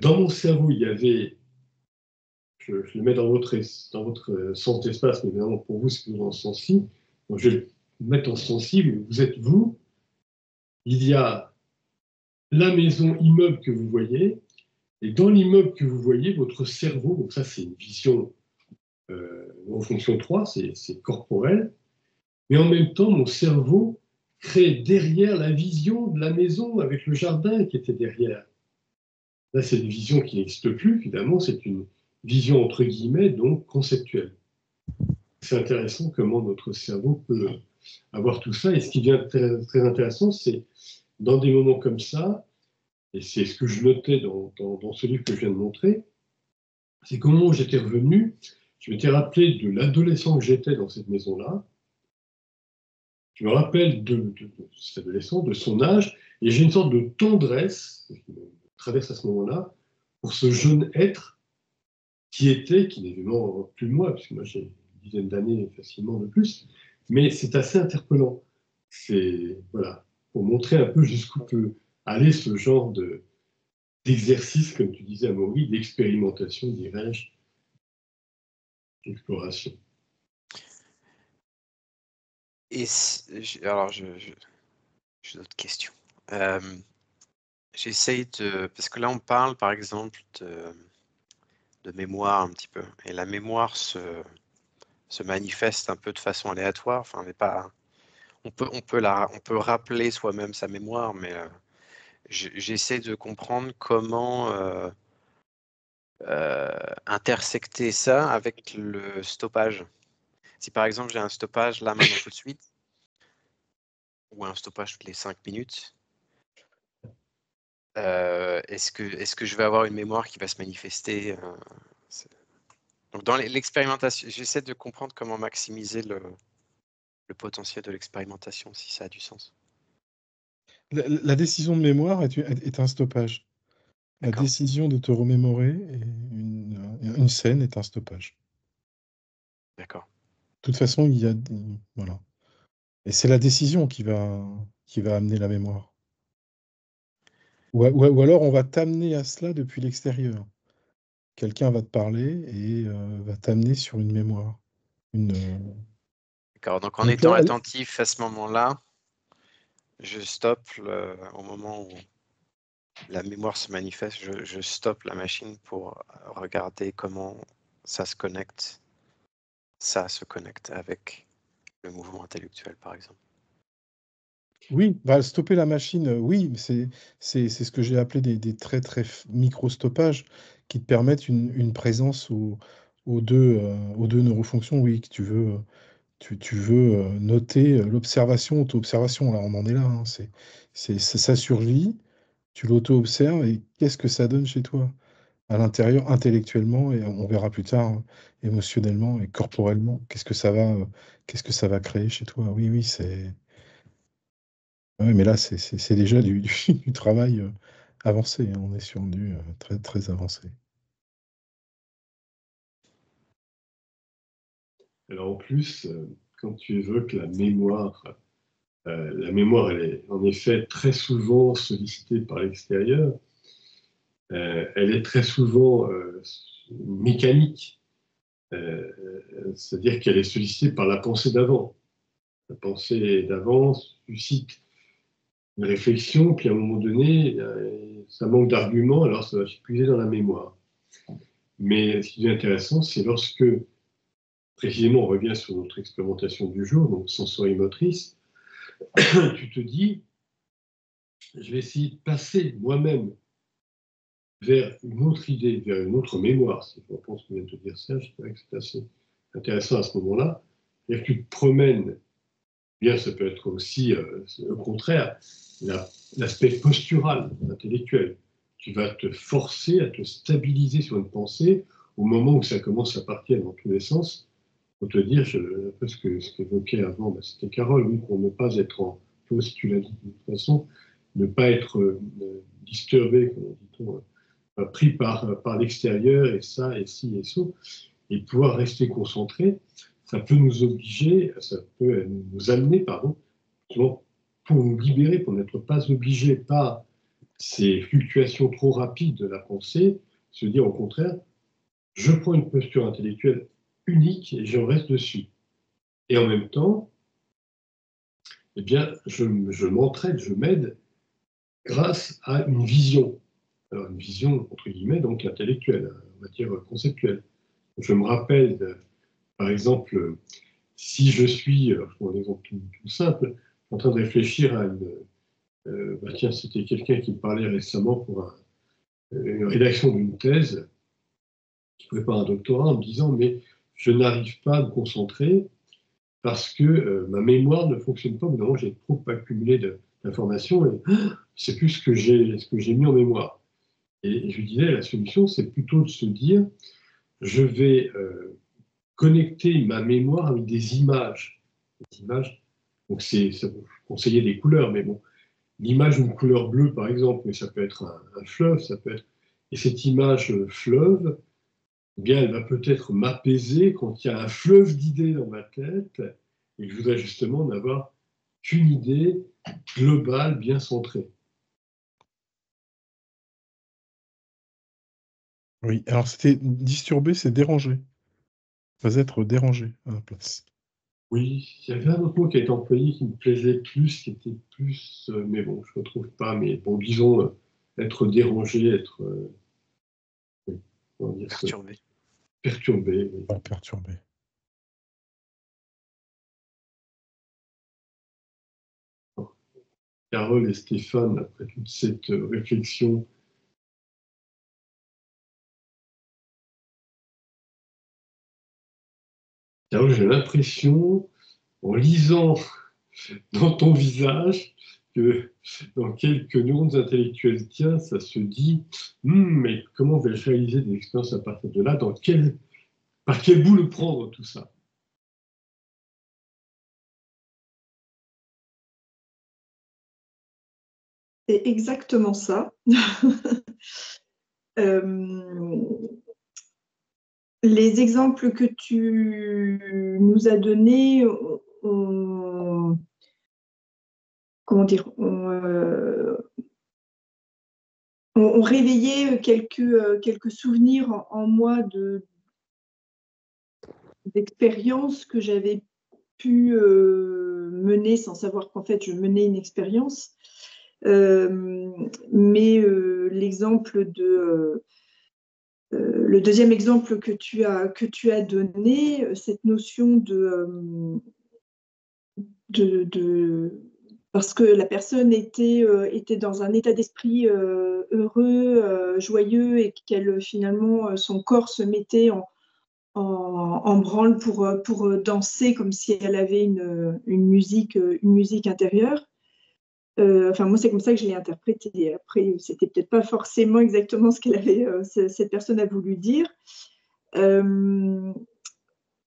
Dans mon cerveau, il y avait, je le mets dans votre sens d'espace, mais évidemment, pour vous, c'est plutôt dans ce sens-ci. Donc, je vais le mettre en sensible, vous êtes vous, il y a la maison immeuble que vous voyez, et dans l'immeuble que vous voyez, votre cerveau, donc ça c'est une vision en fonction 3, c'est corporel, mais en même temps, mon cerveau crée derrière la vision de la maison avec le jardin qui était derrière. Là, c'est une vision qui n'existe plus, finalement, c'est une vision entre guillemets, donc conceptuelle. C'est intéressant comment notre cerveau peut avoir tout ça, et ce qui devient très, très intéressant, c'est dans des moments comme ça, et c'est ce que je notais dans ce livre que je viens de montrer, c'est qu'au moment où j'étais revenu, je m'étais rappelé de l'adolescent que j'étais dans cette maison-là. Je me rappelle de cet adolescent, de son âge, et j'ai une sorte de tendresse qui me traverse à ce moment-là pour ce jeune être qui n'est évidemment plus de moi, parce que moi j'ai une dizaine d'années facilement de plus, mais c'est assez interpellant. C'est, voilà, pour montrer un peu jusqu'où peut aller ce genre d'exercice, comme tu disais, Amaury, d'expérimentation, dirais-je, d'exploration. Et alors, j'ai d'autres questions. J'essaye de... Parce que là, on parle, par exemple, de mémoire un petit peu. Et la mémoire se manifeste un peu de façon aléatoire. Enfin, mais pas... On peut rappeler soi-même sa mémoire, mais j'essaie de comprendre comment intersecter ça avec le stoppage. Si par exemple j'ai un stoppage là maintenant tout de suite, ou un stoppage toutes les 5 minutes, est-ce que je vais avoir une mémoire qui va se manifester Donc dans l'expérimentation, j'essaie de comprendre comment maximiser le potentiel de l'expérimentation, si ça a du sens. La décision de mémoire est un stoppage. La décision de te remémorer une scène est un stoppage. D'accord. De toute façon, il y a... Voilà. Et c'est la décision qui va amener la mémoire. Ou alors on va t'amener à cela depuis l'extérieur. Quelqu'un va te parler et va t'amener sur une mémoire. D'accord. Donc en Donc étant là, attentif à ce moment-là, je stoppe au moment où la mémoire se manifeste, je stoppe la machine pour regarder comment ça se connecte avec le mouvement intellectuel, par exemple. oui, bah, stopper la machine, oui, mais c'est ce que j'ai appelé des très très micro-stoppages qui te permettent une présence aux deux neurofonctions, oui, que tu veux noter l'observation, auto-observation, là on en est là, hein, ça surgit, tu l'auto-observes et qu'est-ce que ça donne chez toi? À l'intérieur, intellectuellement, et on verra plus tard, émotionnellement et corporellement, qu'est-ce que ça va créer chez toi? Oui, oui, c'est. Oui, mais là, c'est déjà du travail avancé, hein. On est sur du très, très avancé. Alors en plus, quand tu évoques la mémoire, elle est en effet très souvent sollicitée par l'extérieur. Elle est très souvent mécanique, c'est-à-dire qu'elle est sollicitée par la pensée d'avant. La pensée d'avant suscite une réflexion, puis à un moment donné, ça manque d'arguments, alors ça va s'épuiser dans la mémoire. Mais ce qui est intéressant, c'est lorsque, précisément, on revient sur notre expérimentation du jour, donc sensorimotrice, tu te dis, je vais essayer de passer moi-même vers une autre idée, vers une autre mémoire. Si je pense qu'on vient de te dire ça, je dirais que c'est assez intéressant à ce moment-là. C'est-à-dire que tu te promènes, bien ça peut être aussi, au contraire, l'aspect postural, intellectuel. Tu vas te forcer à te stabiliser sur une pensée au moment où ça commence à partir dans tous les sens. Pour te dire, un peu ce qu'évoquait avant, c'était Carole, oui, pour ne pas être toi aussi tu l'as dit de toute façon, ne pas être disturbé, comment dit-on, pris par l'extérieur, et ça, et ci, et ça, et pouvoir rester concentré, ça peut nous obliger, ça peut nous amener, pardon, pour nous libérer, pour n'être pas obligé par ces fluctuations trop rapides de la pensée, se dire au contraire, je prends une posture intellectuelle unique et je reste dessus. Et en même temps, eh bien, je m'entraide, je m'aide grâce à une vision. Alors, une vision, entre guillemets, donc intellectuelle, on va dire conceptuelle. Je me rappelle, par exemple, si je suis, je prends un exemple tout simple, en train de réfléchir à tiens, c'était quelqu'un qui me parlait récemment pour une rédaction d'une thèse, qui prépare un doctorat, en me disant, mais je n'arrive pas à me concentrer parce que ma mémoire ne fonctionne pas, au bout d'un moment, j'ai trop accumulé d'informations et c'est plus ce que j'ai mis en mémoire. Et je lui disais, la solution, c'est plutôt de se dire, je vais connecter ma mémoire avec des images. Des images, donc ça peut conseiller des couleurs, mais bon, l'image d'une couleur bleue, par exemple, mais ça peut être un fleuve, ça peut être. Et cette image fleuve, eh bien, elle va peut-être m'apaiser quand il y a un fleuve d'idées dans ma tête et que je voudrais justement n'avoir qu'une idée globale, bien centrée. Oui, alors c'était disturber, c'est déranger. Pas être dérangé à la place. Oui, il y avait un autre mot qui a été employé qui me plaisait plus, qui était plus, mais bon, je ne retrouve pas, mais bon, disons, être dérangé, être oui, comment dire ça, Perturbé. perturbé. Oui. Pas perturbé. Carole et Stéphane, après toute cette réflexion, Carole, j'ai l'impression, en lisant dans ton visage, que dans quelques neurones intellectuels tiens, ça se dit, mais comment vais-je réaliser des expériences à partir de là, par quel bout le prendre tout ça? C'est exactement ça. Les exemples que tu nous as donnés ont comment dire, on réveillait quelques souvenirs en moi d'expériences que j'avais pu mener sans savoir qu'en fait je menais une expérience. Mais l'exemple le deuxième exemple que tu as donné, cette notion parce que la personne était dans un état d'esprit heureux, joyeux, et qu'elle finalement son corps se mettait en branle pour danser comme si elle avait une musique intérieure. Enfin, moi, c'est comme ça que je l'ai interprété. Après, c'était peut-être pas forcément exactement ce cette personne a voulu dire.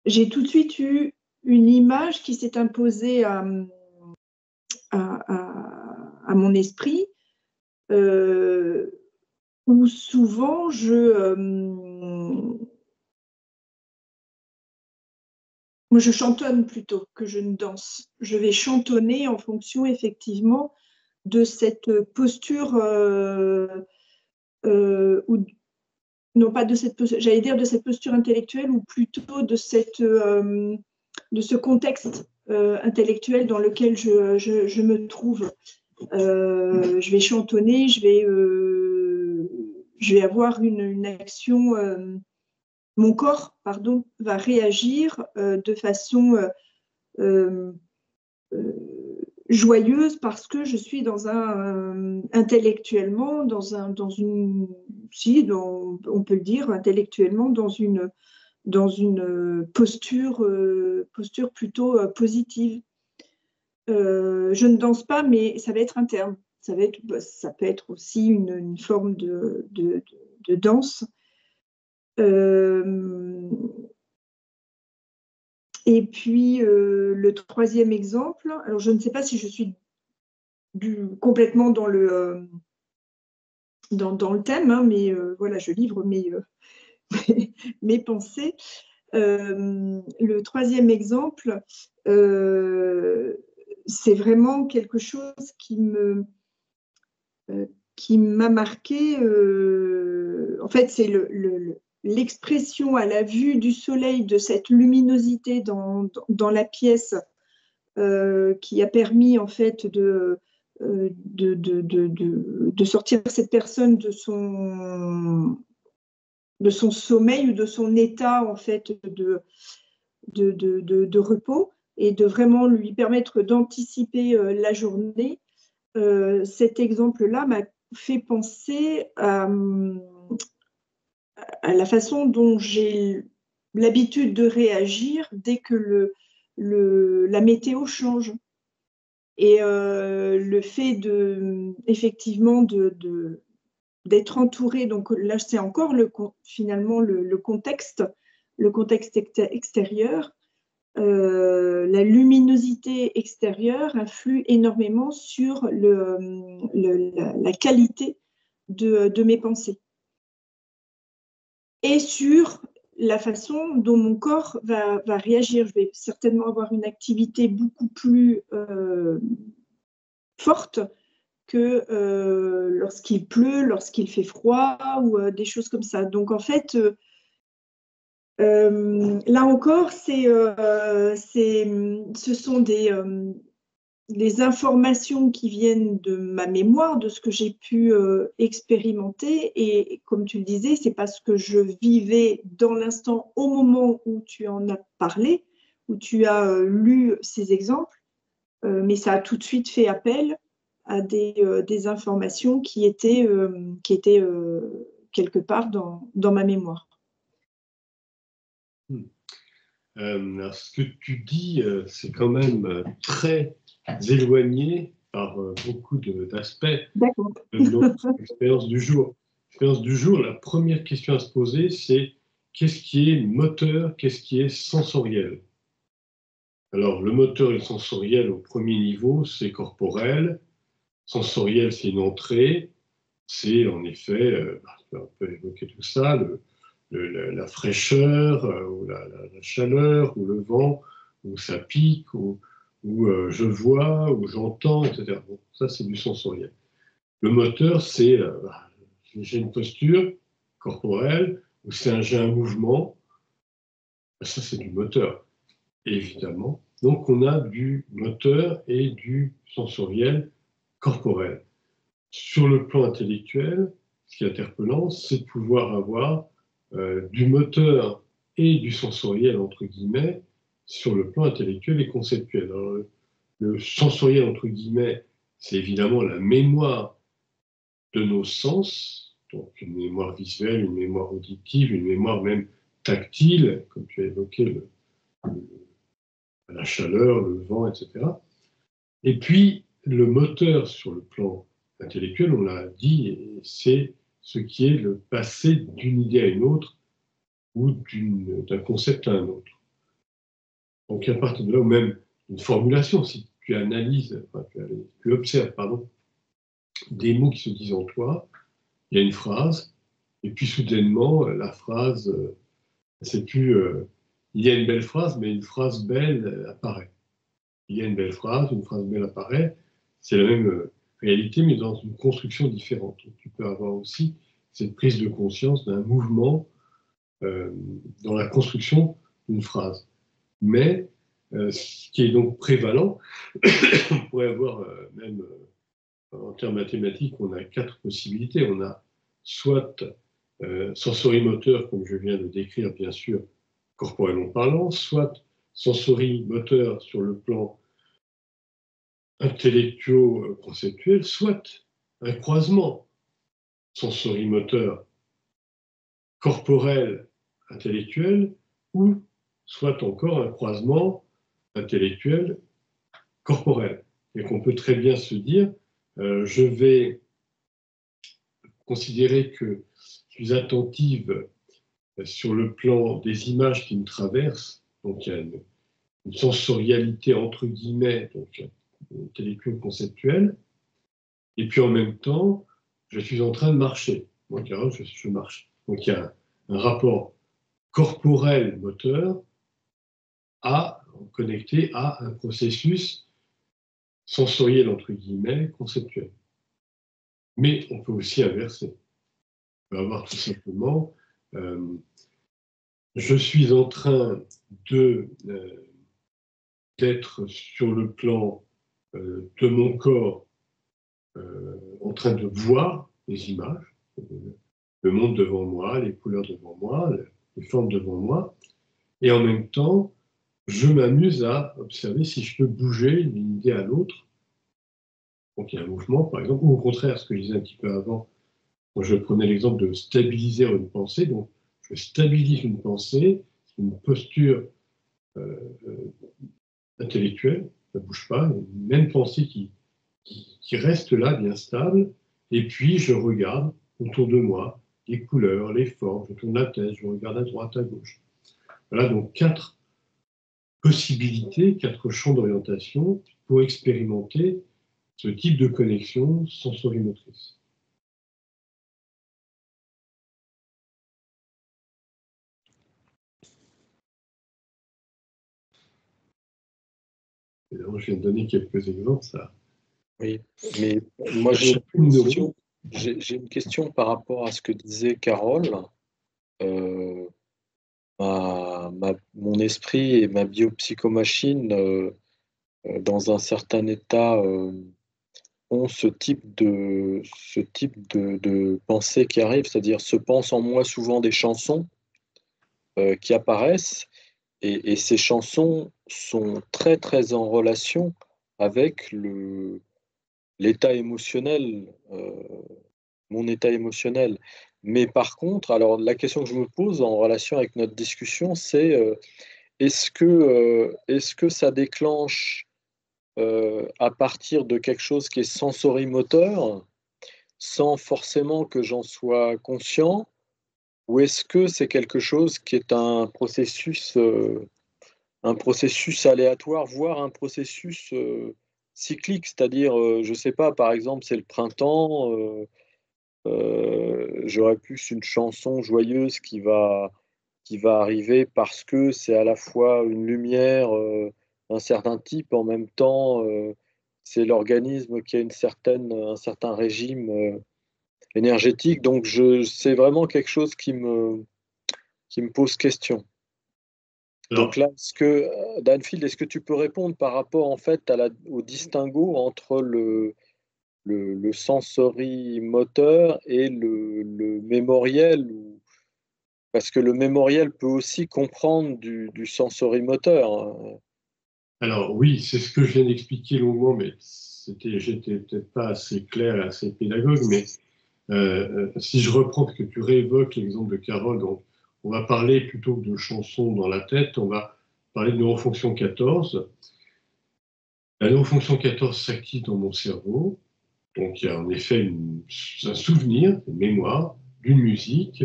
J'ai tout de suite eu une image qui s'est imposée à mon esprit, où souvent moi, je chantonne plutôt que je ne danse. Je vais chantonner en fonction, effectivement, de cette posture, non pas de cette posture, j'allais dire de cette posture intellectuelle, ou plutôt de ce contexte intellectuel dans lequel je me trouve. Je vais chantonner, je vais avoir une action, mon corps, pardon, va réagir de façon joyeuse, parce que je suis intellectuellement on peut le dire, intellectuellement dans une posture plutôt positive. Je ne danse pas, mais ça va être interne. Ça peut être aussi une forme de danse. Et puis, le troisième exemple, alors je ne sais pas si je suis complètement dans le thème, hein, mais voilà, je livre mes pensées. Le troisième exemple, c'est vraiment quelque chose qui m'a marqué. En fait, c'est l'expression à la vue du soleil de cette luminosité dans la pièce, qui a permis en fait de sortir cette personne de son sommeil, ou de son état en fait de repos, et de vraiment lui permettre d'anticiper la journée. Cet exemple-là m'a fait penser à la façon dont j'ai l'habitude de réagir dès que la météo change. Et le fait effectivement d'être entouré, donc là c'est encore finalement le contexte extérieur. La luminosité extérieure influe énormément sur la qualité de mes pensées, et sur la façon dont mon corps va réagir. Je vais certainement avoir une activité beaucoup plus forte que lorsqu'il pleut, lorsqu'il fait froid, ou des choses comme ça. Donc en fait, là encore, ce sont des informations qui viennent de ma mémoire, de ce que j'ai pu expérimenter. Et comme tu le disais, c'est parce que je vivais dans l'instant au moment où tu en as parlé, où tu as lu ces exemples, mais ça a tout de suite fait appel à des informations qui étaient quelque part dans ma mémoire. Alors, ce que tu dis, c'est quand même très éloigné par beaucoup d'aspects de notre expérience du jour. L'expérience du jour, la première question à se poser, c'est qu'est-ce qui est moteur, qu'est-ce qui est sensoriel? Alors, le moteur et le sensoriel au premier niveau, c'est corporel. Sensoriel, c'est une entrée. C'est en effet, on peut évoquer tout ça, la fraîcheur, ou la chaleur, ou le vent, ou ça pique, ou ou je vois, ou j'entends, etc. Bon, ça, c'est du sensoriel. Le moteur, c'est j'ai une posture corporelle, ou j'ai un mouvement. Ça, c'est du moteur, évidemment. Donc, on a du moteur et du sensoriel corporel. Sur le plan intellectuel, ce qui est interpellant, c'est de pouvoir avoir du moteur et du sensoriel, entre guillemets, sur le plan intellectuel et conceptuel. Alors, le sensoriel, entre guillemets, c'est évidemment la mémoire de nos sens, donc une mémoire visuelle, une mémoire auditive, une mémoire même tactile, comme tu as évoqué, la chaleur, le vent, etc. Et puis, le moteur sur le plan intellectuel, on l'a dit, c'est ce qui est le passé d'une idée à une autre ou d'un concept à un autre. Donc, à partir de là, ou même une formulation, si tu analyses, enfin, tu observes, pardon, des mots qui se disent en toi, il y a une phrase, et puis soudainement, la phrase, c'est plus il y a une belle phrase, mais une phrase belle apparaît. Il y a une belle phrase, une phrase belle apparaît, c'est la même réalité, mais dans une construction différente. Donc, tu peux avoir aussi cette prise de conscience d'un mouvement dans la construction d'une phrase. Mais ce qui est donc prévalent, on pourrait avoir même en termes mathématiques, on a 4 possibilités. On a soit sensorimoteur, comme je viens de décrire, bien sûr, corporellement parlant, soit sensorimoteur sur le plan intellectuo-conceptuel, soit un croisement sensorimoteur corporel intellectuel, ou soit encore un croisement intellectuel corporel. Et qu'on peut très bien se dire, je vais considérer que je suis attentive sur le plan des images qui me traversent, donc il y a une sensorialité entre guillemets, donc intellectuelle conceptuelle, et puis en même temps, je suis en train de marcher. Moi, carrément, je marche. Donc il y a un rapport corporel moteur connecté à un processus sensoriel entre guillemets conceptuel. Mais on peut aussi inverser. On peut avoir tout simplement je suis en train d'être sur le plan de mon corps en train de voir les images, le monde devant moi, les couleurs devant moi, les formes devant moi, et en même temps, je m'amuse à observer si je peux bouger d'une idée à l'autre. Donc il y a un mouvement, par exemple, ou au contraire, ce que je disais un petit peu avant, quand je prenais l'exemple de stabiliser une pensée, donc je stabilise une pensée, une posture intellectuelle, ça ne bouge pas, une même pensée qui reste là, bien stable, et puis je regarde autour de moi les couleurs, les formes, je tourne la tête, je regarde à droite, à gauche. Voilà donc 4 possibilités, 4 champs d'orientation pour expérimenter ce type de connexion sensorimotrice. Évidemment, je viens de donner quelques exemples, ça. Oui, mais moi j'ai une question par rapport à ce que disait Carole. Mon esprit et ma biopsychomachine, dans un certain état, ont ce type de pensée qui arrive, c'est-à-dire se pensent en moi souvent des chansons qui apparaissent, et ces chansons sont très très en relation avec l'état émotionnel, mon état émotionnel. Mais par contre, alors la question que je me pose en relation avec notre discussion, c'est est-ce que ça déclenche à partir de quelque chose qui est sensorimoteur, sans forcément que j'en sois conscient, ou est-ce que c'est quelque chose qui est un processus aléatoire, voire un processus cyclique, c'est-à-dire, je ne sais pas, par exemple, c'est le printemps, j'aurais plus une chanson joyeuse qui va arriver parce que c'est à la fois une lumière un certain type, en même temps, c'est l'organisme qui a un certain régime énergétique. Donc, c'est vraiment quelque chose qui me pose question. Donc Alors, là, Danfield, est-ce que tu peux répondre par rapport en fait au distinguo entre le sensorimoteur et le mémoriel parce que le mémoriel peut aussi comprendre du sensorimoteur, hein. alors oui, c'est ce que je viens d'expliquer longuement, mais j'étais peut-être pas assez clair, assez pédagogue, mais si je reprends, que tu réévoques l'exemple de Carole, donc on va parler plutôt que de chansons dans la tête, on va parler de neurofonction 14. La neurofonction 14 s'active dans mon cerveau, donc il y a en effet un souvenir, une mémoire d'une musique,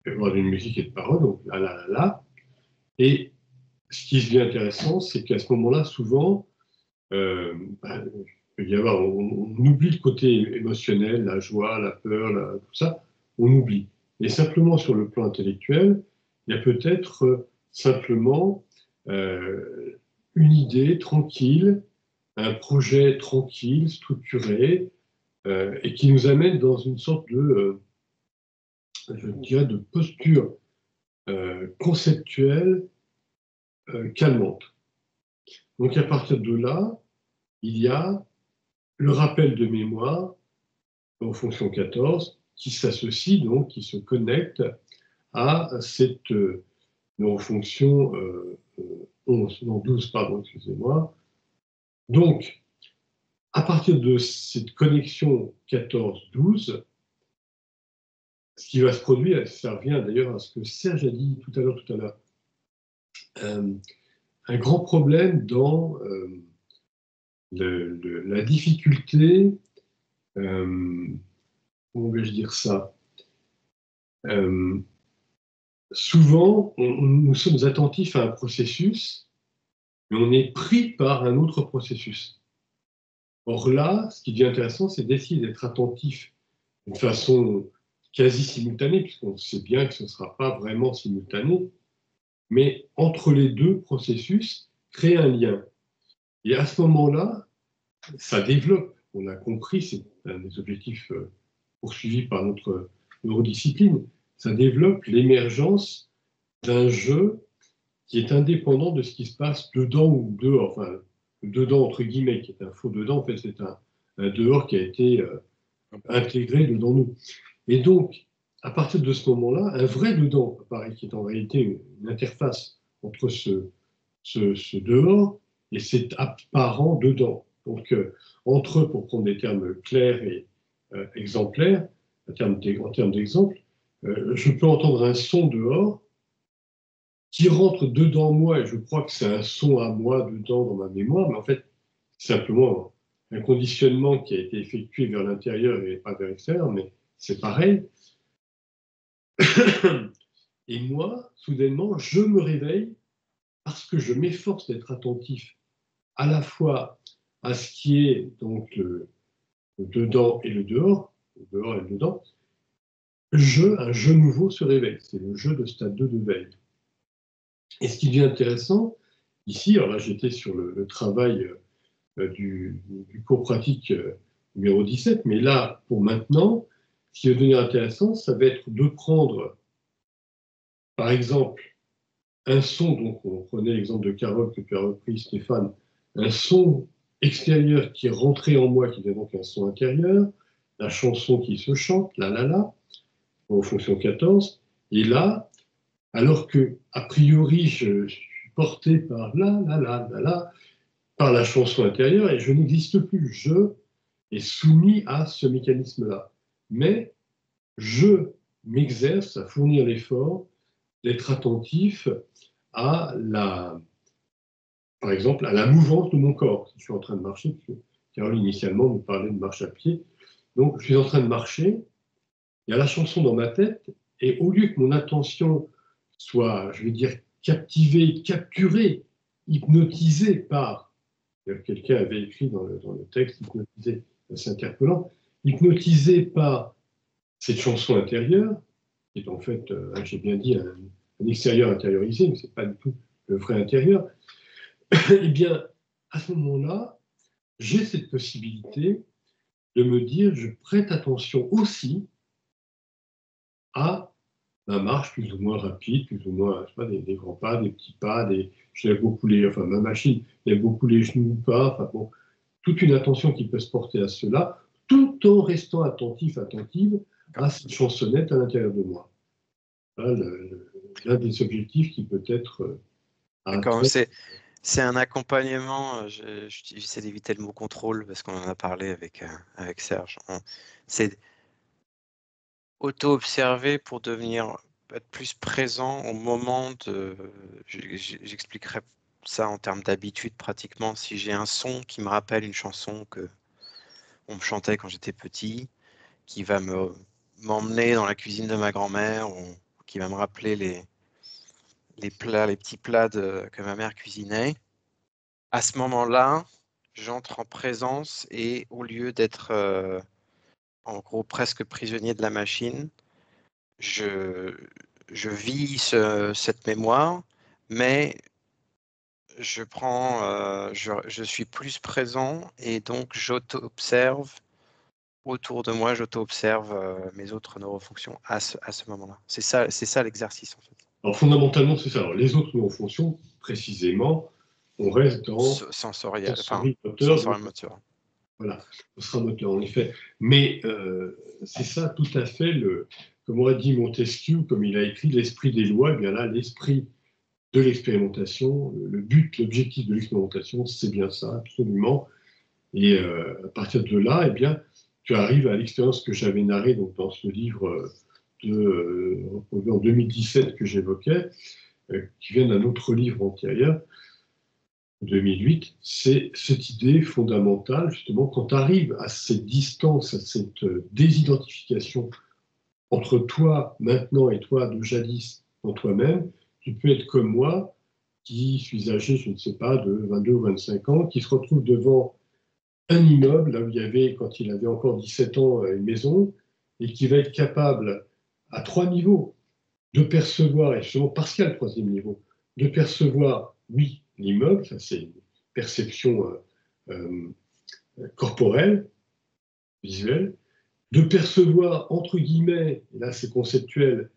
mémoire d'une musique et de paroles, donc là, là, là, là. Et ce qui devient intéressant, c'est qu'à ce moment-là, souvent, euh, bah, il peut y avoir, on oublie le côté émotionnel, la joie, la peur, tout ça, on oublie. Et simplement sur le plan intellectuel, il y a peut-être simplement une idée tranquille, un projet tranquille, structuré, et qui nous amène dans une sorte de, je dirais, de posture conceptuelle calmante. Donc à partir de là, il y a le rappel de mémoire en fonction 14 qui s'associe donc, qui se connecte à cette neurofonction 11, non 12, pardon, excusez-moi. Donc, à partir de cette connexion 14-12, ce qui va se produire, ça revient d'ailleurs à ce que Serge a dit tout à l'heure, un grand problème dans la difficulté, comment vais-je dire ça, souvent, nous sommes attentifs à un processus, mais on est pris par un autre processus. Or là, ce qui devient intéressant, c'est d'essayer d'être attentif d'une façon quasi simultanée, puisqu'on sait bien que ce ne sera pas vraiment simultané, mais entre les deux processus, créer un lien. Et à ce moment-là, ça développe, on a compris, c'est un des objectifs poursuivis par notre neurodiscipline, ça développe l'émergence d'un jeu qui est indépendant de ce qui se passe dedans ou dehors. Enfin, dedans, entre guillemets, qui est un faux dedans, en fait, c'est un dehors qui a été intégré dedans nous. Et donc, à partir de ce moment-là, un vrai dedans apparaît, qui est en réalité une interface entre ce dehors et cet apparent dedans. Donc, entre eux, pour prendre des termes clairs et exemplaires, en termes d'exemple, je peux entendre un son dehors qui rentre dedans moi, et je crois que c'est un son à moi dedans dans ma mémoire, mais en fait, c'est simplement un conditionnement qui a été effectué vers l'intérieur et pas vers l'extérieur, mais c'est pareil. Et moi, soudainement, je me réveille parce que je m'efforce d'être attentif à la fois à ce qui est donc le dedans et le dehors et le dedans. Un jeu nouveau se réveille, c'est le jeu de stade 2 de veille. Et ce qui devient intéressant, ici, alors là j'étais sur le travail du cours pratique numéro 17, mais là, pour maintenant, ce qui va devenir intéressant, ça va être de prendre, par exemple, un son, donc on prenait l'exemple de Carole que tu as repris, Stéphane, un son extérieur qui est rentré en moi, qui devient donc un son intérieur, la chanson qui se chante, la la la, en fonction 14, et là, alors que, a priori, je suis porté par la la la la la, par la chanson intérieure, et je n'existe plus, je est soumis à ce mécanisme-là. Mais je m'exerce à fournir l'effort d'être attentif à par exemple, à la mouvance de mon corps. Si je suis en train de marcher, parce que Carole initialement nous parlait de marche à pied, donc je suis en train de marcher, il y a la chanson dans ma tête, et au lieu que mon attention soit, je vais dire, captivée, capturée, hypnotisée par, quelqu'un avait écrit dans le texte, hypnotisé, c'est interpellant, hypnotisée par cette chanson intérieure, qui est en fait, j'ai bien dit, un extérieur intériorisé, mais ce n'est pas du tout le vrai intérieur. eh bien, à ce moment-là, j'ai cette possibilité de me dire, je prête attention aussi à ma marche plus ou moins rapide, plus ou moins, je sais pas, des grands pas, des petits pas, je lève beaucoup enfin, ma machine lève beaucoup les genoux ou pas, enfin bon, toute une attention qui peut se porter à cela, tout en restant attentive à cette chansonnette à l'intérieur de moi. Voilà l'un des objectifs qui peut être D'accord, c'est un accompagnement, j'essaie d'éviter le mot contrôle parce qu'on en a parlé avec Serge. C'est auto-observer pour être plus présent au moment de... J'expliquerai ça en termes d'habitude pratiquement. Si j'ai un son qui me rappelle une chanson que on me chantait quand j'étais petit, qui va m'emmener dans la cuisine de ma grand-mère, ou qui va me rappeler les petits plats que ma mère cuisinait, à ce moment-là, j'entre en présence et au lieu d'être en gros presque prisonnier de la machine, je vis cette mémoire, mais je suis plus présent et donc j'auto-observe autour de moi, j'auto-observe mes autres neurofonctions à ce moment-là. C'est ça l'exercice en fait. Alors fondamentalement, c'est ça. Alors, les autres neurofonctions, précisément, on reste dans sensoriel moteur. Voilà, ce sera moteur en effet. Mais c'est ça tout à fait, comme aurait dit Montesquieu, comme il a écrit l'esprit des lois, eh bien là, l'esprit de l'expérimentation, le but, l'objectif de l'expérimentation, c'est bien ça, absolument. Et à partir de là, eh bien, tu arrives à l'expérience que j'avais narrée donc, dans ce livre en 2017 que j'évoquais, qui vient d'un autre livre antérieur, 2008, c'est cette idée fondamentale, justement, quand tu arrives à cette distance, à cette désidentification entre toi maintenant et toi de jadis en toi-même, tu peux être comme moi, qui suis âgé, je ne sais pas, de 22 ou 25 ans, qui se retrouve devant un immeuble, là où il y avait, quand il avait encore 17 ans, une maison, et qui va être capable, à 3 niveaux, de percevoir, et justement parce qu'il y a le 3e niveau, de percevoir, oui, l'immeuble, ça c'est une perception corporelle, visuelle, de percevoir, entre guillemets, et là c'est conceptuel,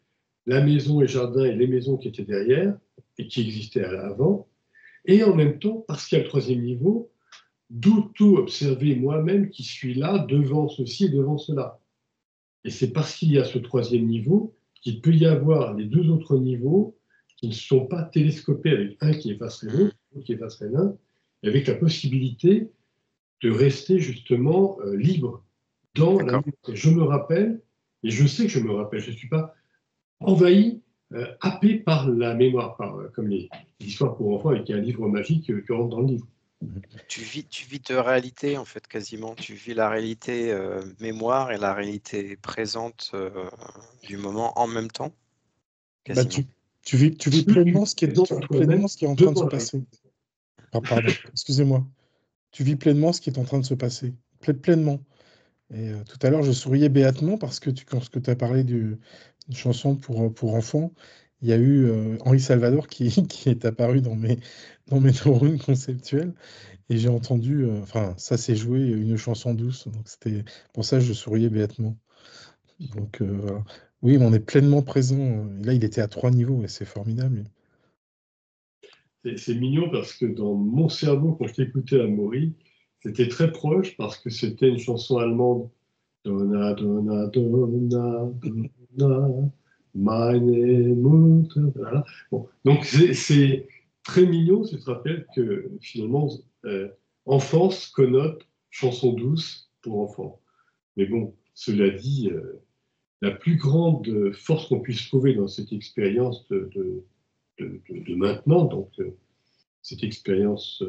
la maison et jardin et les maisons qui étaient derrière et qui existaient avant, et en même temps, parce qu'il y a le 3e niveau, d'auto-observer moi-même qui suis là devant ceci et devant cela. Et c'est parce qu'il y a ce 3e niveau qu'il peut y avoir les 2 autres niveaux qui ne sont pas télescopés avec un qui effacerait l'autre, l'autre qui effacerait l'un, et avec la possibilité de rester justement libre dans la mémoire. Je me rappelle, et je sais que je me rappelle, je ne suis pas envahi, happé par la mémoire, comme les histoires pour enfants, avec un livre magique qui rentre dans le livre. Tu vis de réalité, en fait, quasiment. Tu vis la réalité mémoire et la réalité présente du moment en même temps. Bah, tu vis pleinement ce qui est en train de se passer. Ah, pardon, excusez-moi. Tu vis pleinement ce qui est en train de se passer. Pleinement. Et tout à l'heure, je souriais béatement parce que quand tu as parlé d'une chanson pour enfants, il y a eu Henri Salvador qui est apparu dans mes neurones conceptuels. Et j'ai entendu, ça s'est joué une chanson douce. Donc c'était pour ça que je souriais béatement. Donc voilà. Oui, mais on est pleinement présent. Là, il était à 3 niveaux et c'est formidable. C'est mignon parce que dans mon cerveau, quand je t'écoutais à Maury, c'était très proche parce que c'était une chanson allemande. Donna, Donna, Donna, Donna, meine Mutter. Voilà. Bon. Donc c'est très mignon, tu te rappelles que finalement, enfance connote chanson douce pour enfants. Mais bon, cela dit, la plus grande force qu'on puisse trouver dans cette expérience de maintenant, donc cette expérience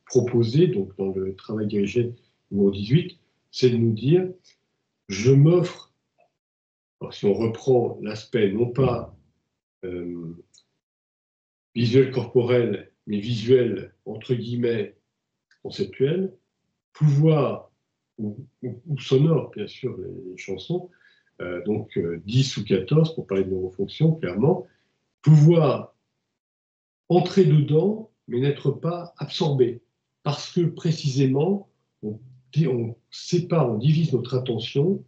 proposée donc dans le travail dirigé numéro 18, c'est de nous dire, je m'offre, si on reprend l'aspect non pas visuel corporel, mais visuel, entre guillemets, conceptuel, pouvoir, ou sonore, bien sûr, les chansons, donc 10 ou 14, pour parler de neurofonction, clairement, pouvoir entrer dedans mais n'être pas absorbé. Parce que précisément, on sépare, on divise notre attention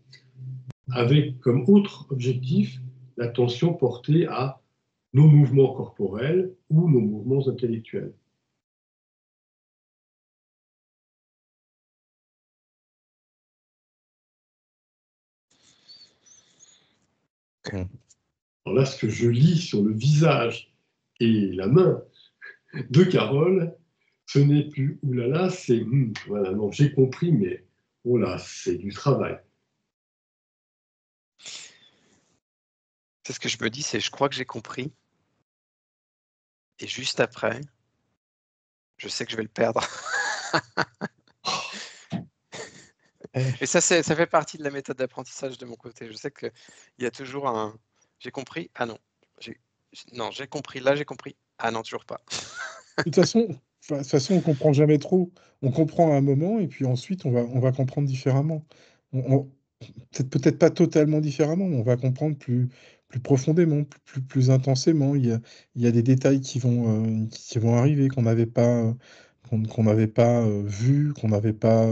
avec comme autre objectif l'attention portée à nos mouvements corporels ou nos mouvements intellectuels. Alors là, ce que je lis sur le visage et la main de Carole, ce n'est plus oulala, c'est voilà, non, j'ai compris, mais oh là, c'est du travail. C'est ce que je me dis, c'est je crois que j'ai compris. Et juste après, je sais que je vais le perdre. Et ça fait partie de la méthode d'apprentissage de mon côté. Je sais qu'il y a toujours un j'ai compris, ah non. Non, j'ai compris, là j'ai compris. Ah non, toujours pas. De toute façon, on comprend jamais trop. On comprend à un moment et puis ensuite on va comprendre différemment. Peut-être pas totalement différemment, mais on va comprendre plus profondément, plus intensément. Il y a des détails qui vont arriver qu'on n'avait pas, qu'on n'avait pas vu, qu'on n'avait pas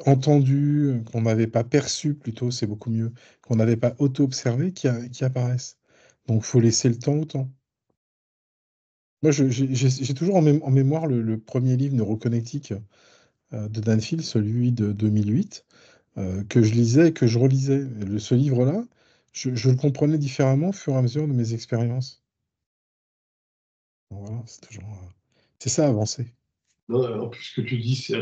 entendu, qu'on n'avait pas perçu plutôt, c'est beaucoup mieux, qu'on n'avait pas auto-observé qui apparaissent. Donc il faut laisser le temps au temps. Moi, j'ai toujours en mémoire le premier livre Neuroconnectique de Dan Field, celui de 2008, que je lisais et que je relisais. Ce livre-là, je le comprenais différemment au fur et à mesure de mes expériences. Voilà, c'est ça, avancer. Non, en plus, ce que tu dis, c'est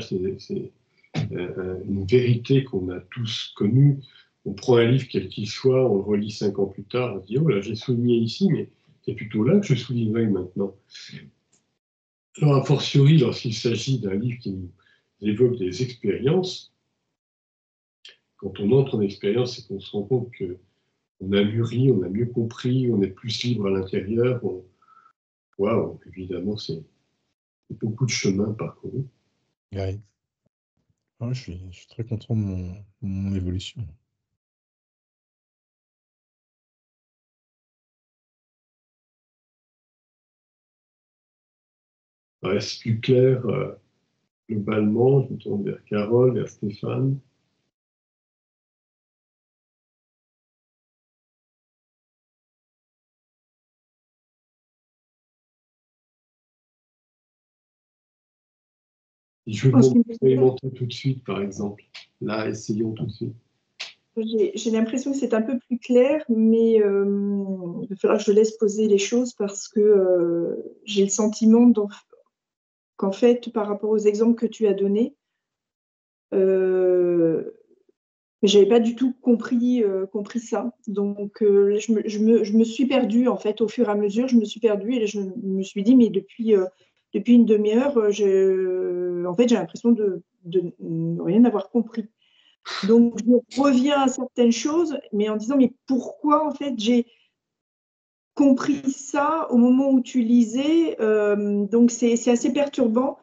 une vérité qu'on a tous connue. On prend un livre, quel qu'il soit, on le relit 5 ans plus tard, on se dit, oh là, j'ai souligné ici, mais c'est plutôt là que je soulignerai maintenant. Alors, a fortiori, lorsqu'il s'agit d'un livre qui nous évoque des expériences, quand on entre en expérience, c'est qu'on se rend compte qu'on a mûri, on a mieux compris, on est plus libre à l'intérieur. Waouh, évidemment, c'est beaucoup de chemin parcouru. Ouais. Ouais, je suis très content de mon évolution. Ouais, c'est plus clair globalement. Je me tourne vers Carole, vers Stéphane. Si je vous demande d'expérimenter tout de suite, par exemple. Là, essayons tout de suite. J'ai l'impression que c'est un peu plus clair, mais il va falloir que je laisse poser les choses parce que j'ai le sentiment qu'en fait, par rapport aux exemples que tu as donnés, je n'avais pas du tout compris ça. Donc, je me suis perdue, en fait, au fur et à mesure, je me suis perdue et je me suis dit, mais depuis une demi-heure, en fait, j'ai l'impression de rien avoir compris. Donc, je reviens à certaines choses, mais en disant, mais pourquoi, en fait, j'ai compris ça au moment où tu lisais. Donc, c'est assez perturbant.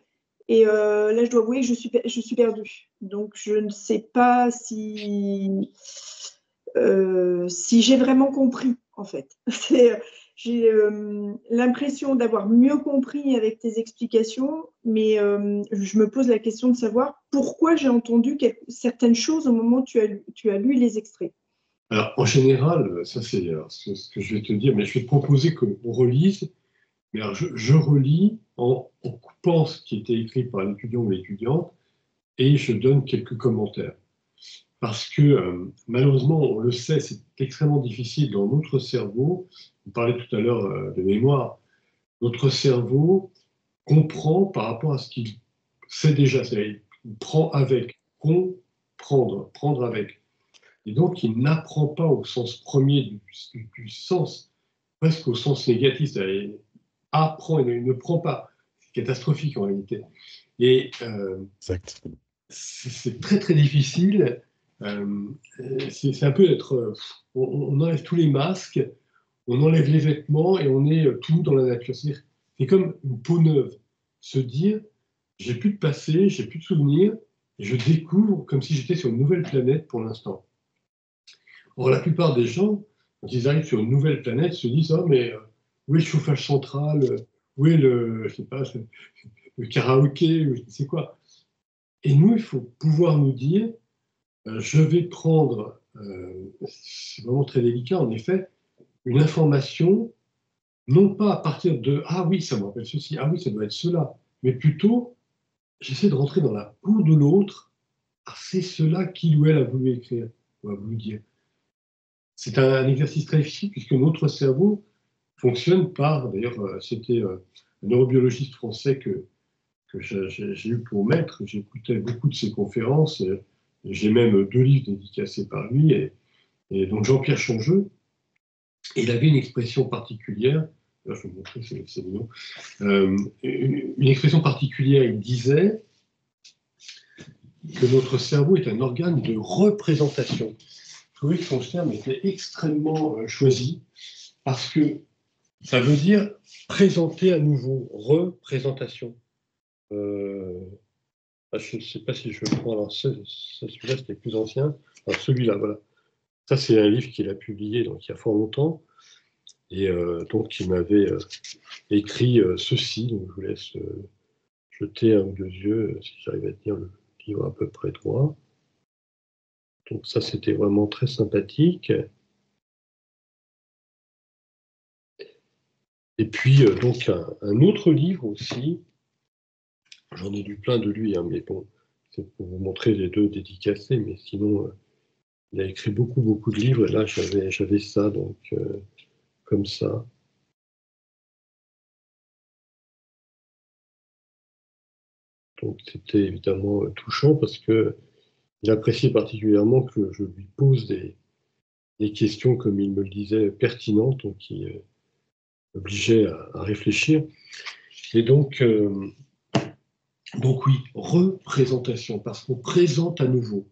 Et là, je dois avouer que je suis perdue. Donc, je ne sais pas si j'ai vraiment compris, en fait. J'ai l'impression d'avoir mieux compris avec tes explications, mais je me pose la question de savoir pourquoi j'ai entendu certaines choses au moment où tu as lu les extraits. Alors, en général, ça c'est ce que je vais te dire, mais je vais te proposer qu'on relise. Mais alors, je relis en coupant ce qui était écrit par l'étudiant ou l'étudiante et je donne quelques commentaires. Parce que malheureusement, on le sait, c'est extrêmement difficile dans notre cerveau. On parlait tout à l'heure de mémoire. Notre cerveau comprend par rapport à ce qu'il sait déjà. Il prend avec, comprendre, prendre avec. Et donc, il n'apprend pas au sens premier du sens, presque au sens négatif. Il apprend et ne prend pas. C'est catastrophique en réalité. Et Exact. c'est très très difficile. C'est un peu être. On enlève tous les masques, on enlève les vêtements et on est tout dans la nature. C'est comme une peau neuve. Se dire, j'ai plus de passé, j'ai plus de souvenirs, et je découvre comme si j'étais sur une nouvelle planète pour l'instant. Or, la plupart des gens, quand ils arrivent sur une nouvelle planète, se disent, oh, mais où est le chauffage central, où est je sais pas, le karaoké, ou je ne sais quoi. Et nous, il faut pouvoir nous dire, je vais prendre, c'est vraiment très délicat en effet, une information, non pas à partir de ah oui, ça me rappelle ceci, ah oui, ça doit être cela, mais plutôt, j'essaie de rentrer dans la peau de l'autre, ah, c'est cela qu'il ou elle a voulu écrire, ou a voulu dire. C'est un exercice très difficile puisque notre cerveau fonctionne par, d'ailleurs, c'était un neurobiologiste français que j'ai eu pour maître, j'écoutais beaucoup de ses conférences, j'ai même 2 livres dédicacés par lui, et donc Jean-Pierre Changeux, et il avait une expression particulière, là je vais vous montrer, c'est mignon, une expression particulière, il disait que notre cerveau est un organe de représentation. Je trouvais que son terme était extrêmement choisi, parce que ça veut dire présenter à nouveau, représentation. Je ne sais pas si je prends, alors celui-là c'était plus ancien, alors celui-là, voilà. Ça c'est un livre qu'il a publié donc, il y a fort longtemps, et donc il m'avait écrit ceci, donc je vous laisse jeter un ou 2 yeux, si j'arrive à tenir le livre à peu près droit. Donc ça c'était vraiment très sympathique. Et puis donc un autre livre aussi, j'en ai lu plein de lui, hein, mais bon, c'est pour vous montrer les 2 dédicacés, mais sinon, il a écrit beaucoup de livres, et là, j'avais ça, donc, comme ça. Donc, c'était évidemment touchant, parce qu'il appréciait particulièrement que je lui pose des questions, comme il me le disait, pertinentes, donc qui obligeaient à réfléchir. Et donc oui, représentation, parce qu'on présente à nouveau.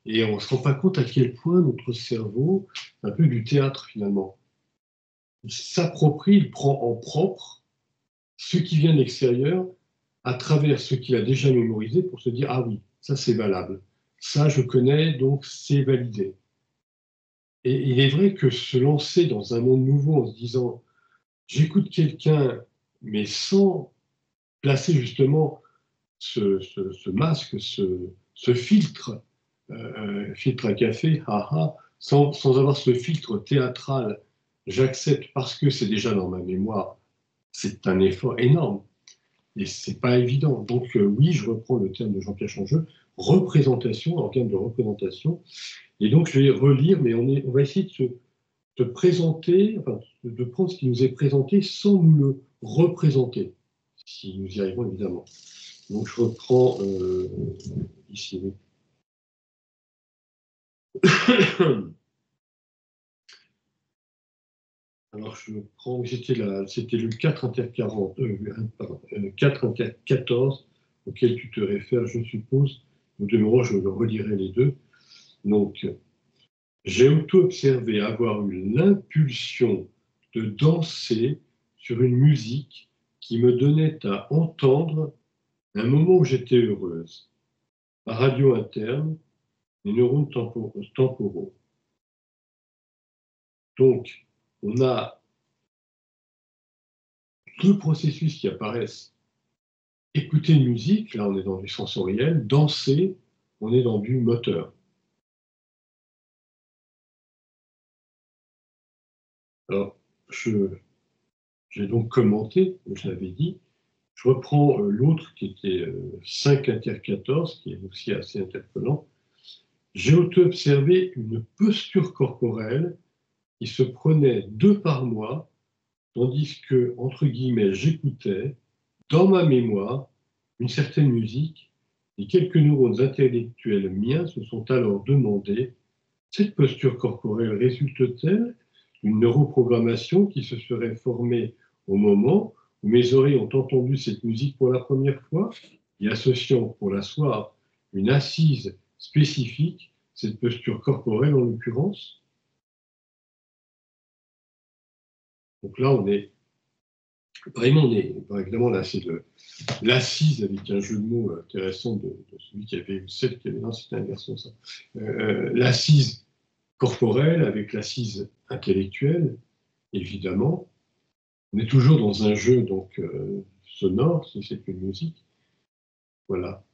Et on ne se rend pas compte à quel point notre cerveau, un peu du théâtre finalement, il s'approprie, il prend en propre ce qui vient de l'extérieur à travers ce qu'il a déjà mémorisé pour se dire « Ah oui, ça c'est valable, ça je connais, donc c'est validé ». Et il est vrai que se lancer dans un monde nouveau en se disant « J'écoute quelqu'un, mais sans placer justement ce masque, ce filtre, filtre à café, haha, sans avoir ce filtre théâtral, j'accepte parce que c'est déjà dans ma mémoire, c'est un effort énorme et c'est pas évident. Donc oui, je reprends le terme de Jean-Pierre Changeux, représentation, organe de représentation. Et donc je vais relire, mais on va essayer de se présenter, enfin, de prendre ce qui nous est présenté sans nous le représenter, si nous y arrivons évidemment. Donc je reprends ici. Alors je prends, c'était le 4 inter 40, 4 inter 14 auquel tu te réfères, je suppose. Au demeurant, je relirai les 2. Donc, j'ai auto-observé avoir eu l'impulsion de danser sur une musique qui me donnait à entendre un moment où j'étais heureuse. La radio interne, les neurones temporaux. Donc, on a 2 processus qui apparaissent. Écouter une musique, là on est dans du sensoriel, danser, on est dans du moteur. Alors, j'ai donc commenté, comme je l'avais dit, je reprends l'autre qui était 5 inter 14, qui est aussi assez interpellant. J'ai auto-observé une posture corporelle qui se prenait 2 par mois, tandis que, entre guillemets, j'écoutais, dans ma mémoire, une certaine musique, et quelques neurones intellectuels miens se sont alors demandé, cette posture corporelle résulte-t-elle d'une neuroprogrammation qui se serait formée au moment où mes oreilles ont entendu cette musique pour la première fois, et associant pour la soir une assise spécifique, cette posture corporelle en l'occurrence. Donc là, on est évidemment là, c'est l'assise avec un jeu de mots intéressant de celui qui avait eu celle qui avait, non, c'était inversement ça. L'assise corporelle avec l'assise intellectuelle, évidemment. On est toujours dans un jeu donc sonore, si c'est une musique. Voilà.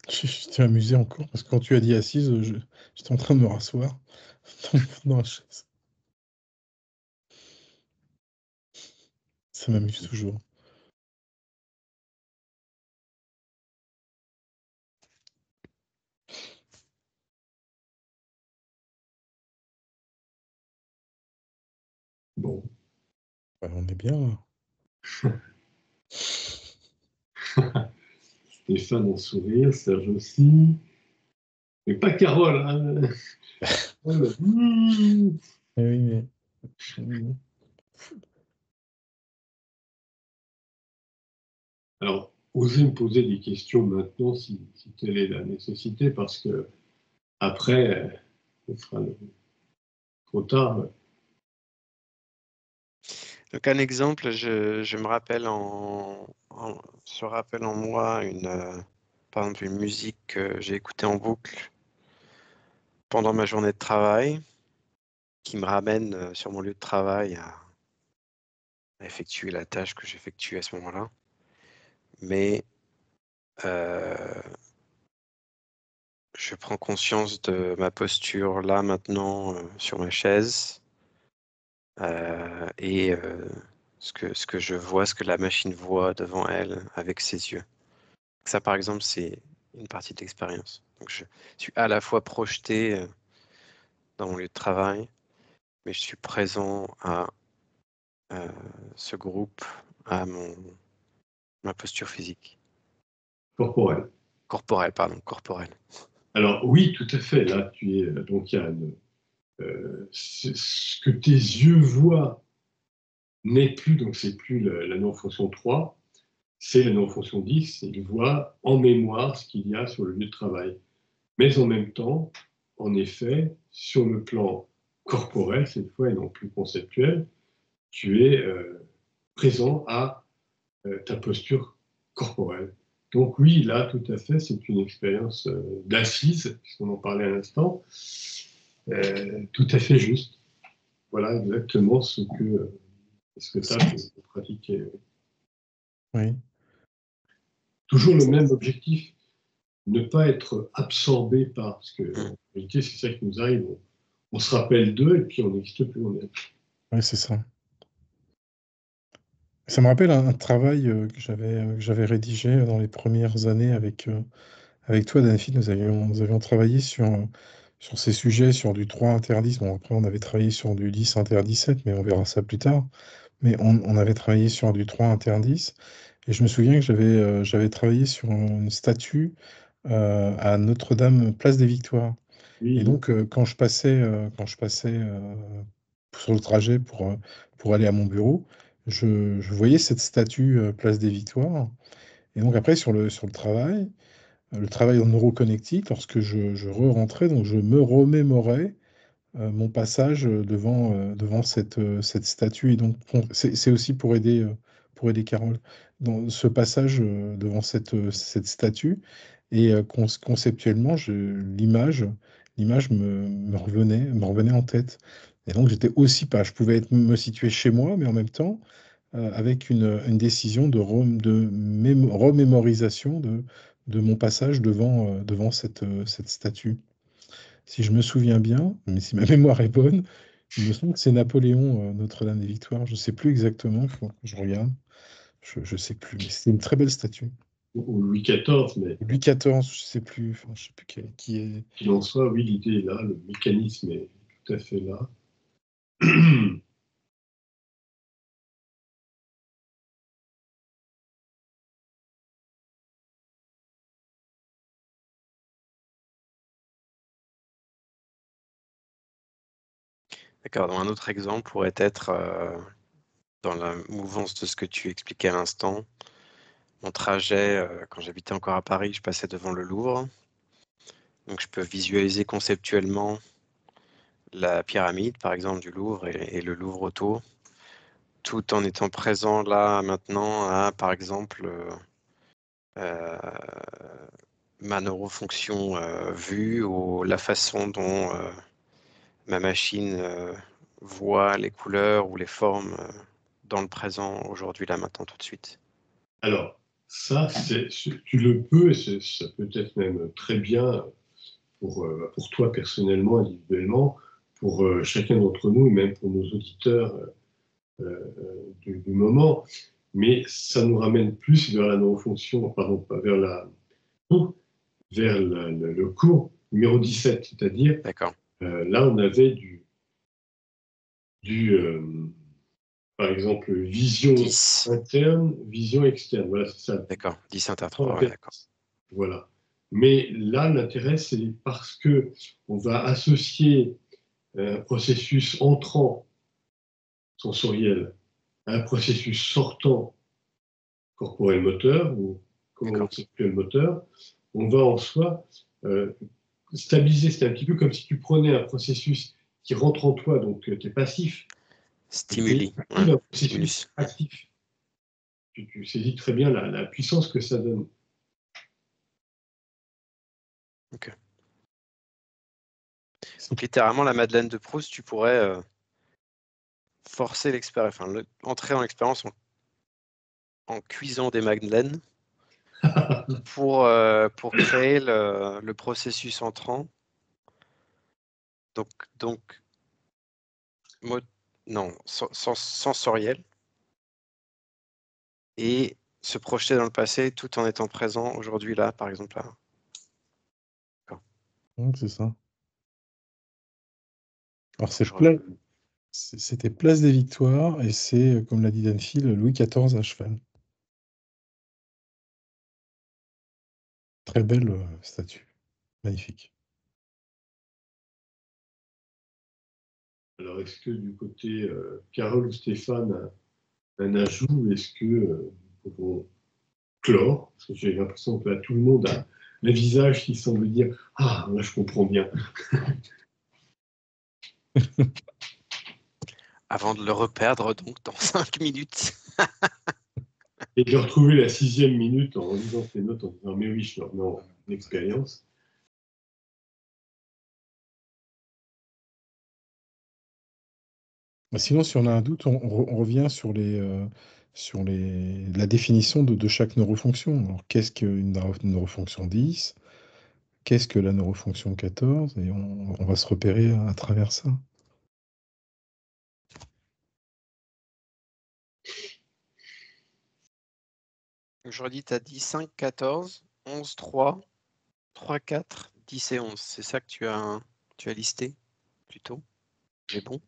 Je t'ai amusé encore parce que quand tu as dit assise, j'étais en train de me rasseoir dans la chaise. Ça m'amuse toujours. Bon. Ouais, on est bien là. Stéphane en sourire, Serge aussi. Mais pas Carole. Hein. Eh oui, mais... Alors, osez me poser des questions maintenant si telle est la nécessité, parce que après, ce sera trop tard. Donc un exemple, je me rappelle se rappelle en moi par exemple une musique que j'ai écoutée en boucle pendant ma journée de travail, qui me ramène sur mon lieu de travail à effectuer la tâche que j'effectue à ce moment-là. Mais je prends conscience de ma posture là maintenant sur ma chaise et ce que je vois, ce que la machine voit devant elle avec ses yeux. Ça, par exemple, c'est une partie de l'expérience. Donc, je suis à la fois projeté dans mon lieu de travail, mais je suis présent à ce groupe, à ma posture physique. Corporelle. Corporelle, pardon, corporelle. Alors oui, tout à fait. Là, tu es donc il y a ce que tes yeux voient n'est plus, donc c'est plus la non-fonction 3, c'est la non-fonction 10, et il voit en mémoire ce qu'il y a sur le lieu de travail. Mais en même temps, en effet, sur le plan corporel, cette fois, et non plus conceptuel, tu es présent à ta posture corporelle. Donc oui, là, tout à fait, c'est une expérience d'assise, puisqu'on en parlait à l'instant, tout à fait juste. Voilà exactement ce que tu as pratiqué. Oui. Toujours le même objectif, ne pas être absorbé par, parce que en réalité, c'est ça qui nous arrive, on se rappelle d'eux et puis on n'existe plus. Oui, c'est ça. Ça me rappelle un travail que j'avais rédigé dans les premières années avec toi, Danfi. Nous avions travaillé sur ces sujets, sur du 3 interdit. Bon, après, on avait travaillé sur du 10 interdit 7, mais on verra ça plus tard. Mais on avait travaillé sur du 3 interdit. Et je me souviens que j'avais travaillé sur une statue à Notre-Dame, place des Victoires. Et Oui, donc, quand je passais sur le trajet pour aller à mon bureau, je voyais cette statue place des Victoires. Et donc après, sur le travail en neuroconnectique, lorsque je re-rentrais, donc je me remémorais mon passage devant cette statue. Et donc, c'est aussi pour aider Carole, dans ce passage devant cette statue. Et conceptuellement, l'image me revenait en tête. Et donc, j'étais aussi pas. Je pouvais me situer chez moi, mais en même temps, avec une décision de remémorisation de mon passage devant cette statue. Si je me souviens bien, mais si ma mémoire est bonne, il me semble que c'est Napoléon, Notre-Dame-des-Victoires. Je ne sais plus exactement, il faut que je regarde. Je ne sais plus, mais c'était une très belle statue. ou Louis XIV, mais Louis XIV, je ne sais plus, enfin, je sais plus qui est. qu'il en soit, oui, l'idée est là, le mécanisme est tout à fait là. D'accord. Donc un autre exemple pourrait être dans la mouvance de ce que tu expliquais à l'instant. Mon trajet, quand j'habitais encore à Paris, je passais devant le Louvre. Donc je peux visualiser conceptuellement la pyramide, par exemple, du Louvre et le Louvre autour, tout en étant présent là maintenant à, par exemple, ma neurofonction vue ou la façon dont ma machine voit les couleurs ou les formes dans le présent, aujourd'hui, là, maintenant, tout de suite. Alors, ça, tu le peux, et ça peut être même très bien pour toi personnellement, individuellement, pour chacun d'entre nous, et même pour nos auditeurs du moment. Mais ça nous ramène plus vers la neurofonction, pardon, pas vers le cours numéro 17, c'est-à-dire, là, on avait par exemple, vision 10. interne, vision externe. Voilà, c'est ça. D'accord, 10 inter 3, ouais, d'accord. Voilà. Mais là, l'intérêt, c'est parce que on va associer un processus entrant sensoriel à un processus sortant corporel moteur ou conceptuel moteur, on va en soi stabiliser. C'est un petit peu comme si tu prenais un processus qui rentre en toi, donc tu es passif. Stimuli. Un processus actif. Tu saisis très bien la puissance que ça donne. Ok. Donc littéralement, la Madeleine de Proust, tu pourrais forcer l'expérience, enfin, entrer en expérience en cuisant des madeleines pour créer le processus entrant. Donc sensoriel, et se projeter dans le passé tout en étant présent aujourd'hui, là, par exemple, là. C'est ça. Alors c'était Place des Victoires, et c'est, comme l'a dit Danfield, Louis XIV à cheval. Très belle statue. Magnifique. Alors, est-ce que du côté Carole ou Stéphane, un ajout, est-ce que nous pouvons clore? Parce que j'ai l'impression que là, tout le monde a le visage qui semble dire « Ah, là, je comprends bien ». Avant de le reperdre, donc, dans 5 minutes. Et de retrouver la 6e minute en lisant tes notes en disant « Mais oui, je suis en expérience ». Sinon, si on a un doute, on revient sur la définition de chaque neurofonction. Alors, qu'est-ce qu'une neurofonction 10? Qu'est-ce que la neurofonction 14? Et on va se repérer à travers ça. Aujourd'hui, tu as dit 5, 14, 11, 3, 3, 4, 10 et 11. C'est ça que tu as listé, plutôt? J'ai bon?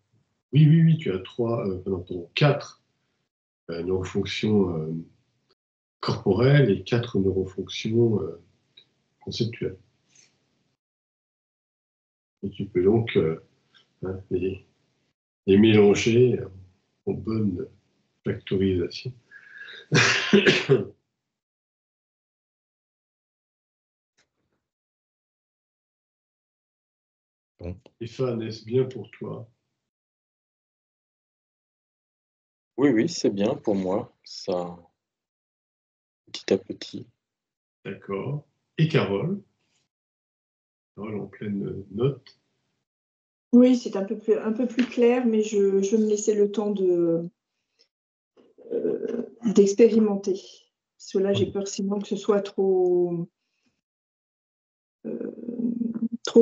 Oui, tu as 4 neurofonctions corporelles et 4 neurofonctions conceptuelles. Et tu peux donc les mélanger en bonne factorisation. Bon. Stéphane, est-ce bien pour toi? Oui, c'est bien pour moi, ça, petit à petit. D'accord. Et Carole? Carole en pleine note. Oui, c'est un peu plus clair, mais je vais me laisser le temps d'expérimenter. Parce que là, j'ai peur sinon que ce soit trop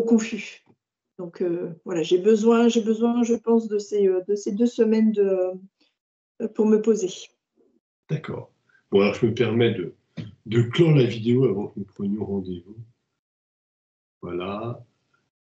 confus. Donc voilà, j'ai besoin, je pense, de ces 2 semaines pour me poser. D'accord. Bon, alors je me permets de clore la vidéo avant que nous prenions rendez-vous. Voilà.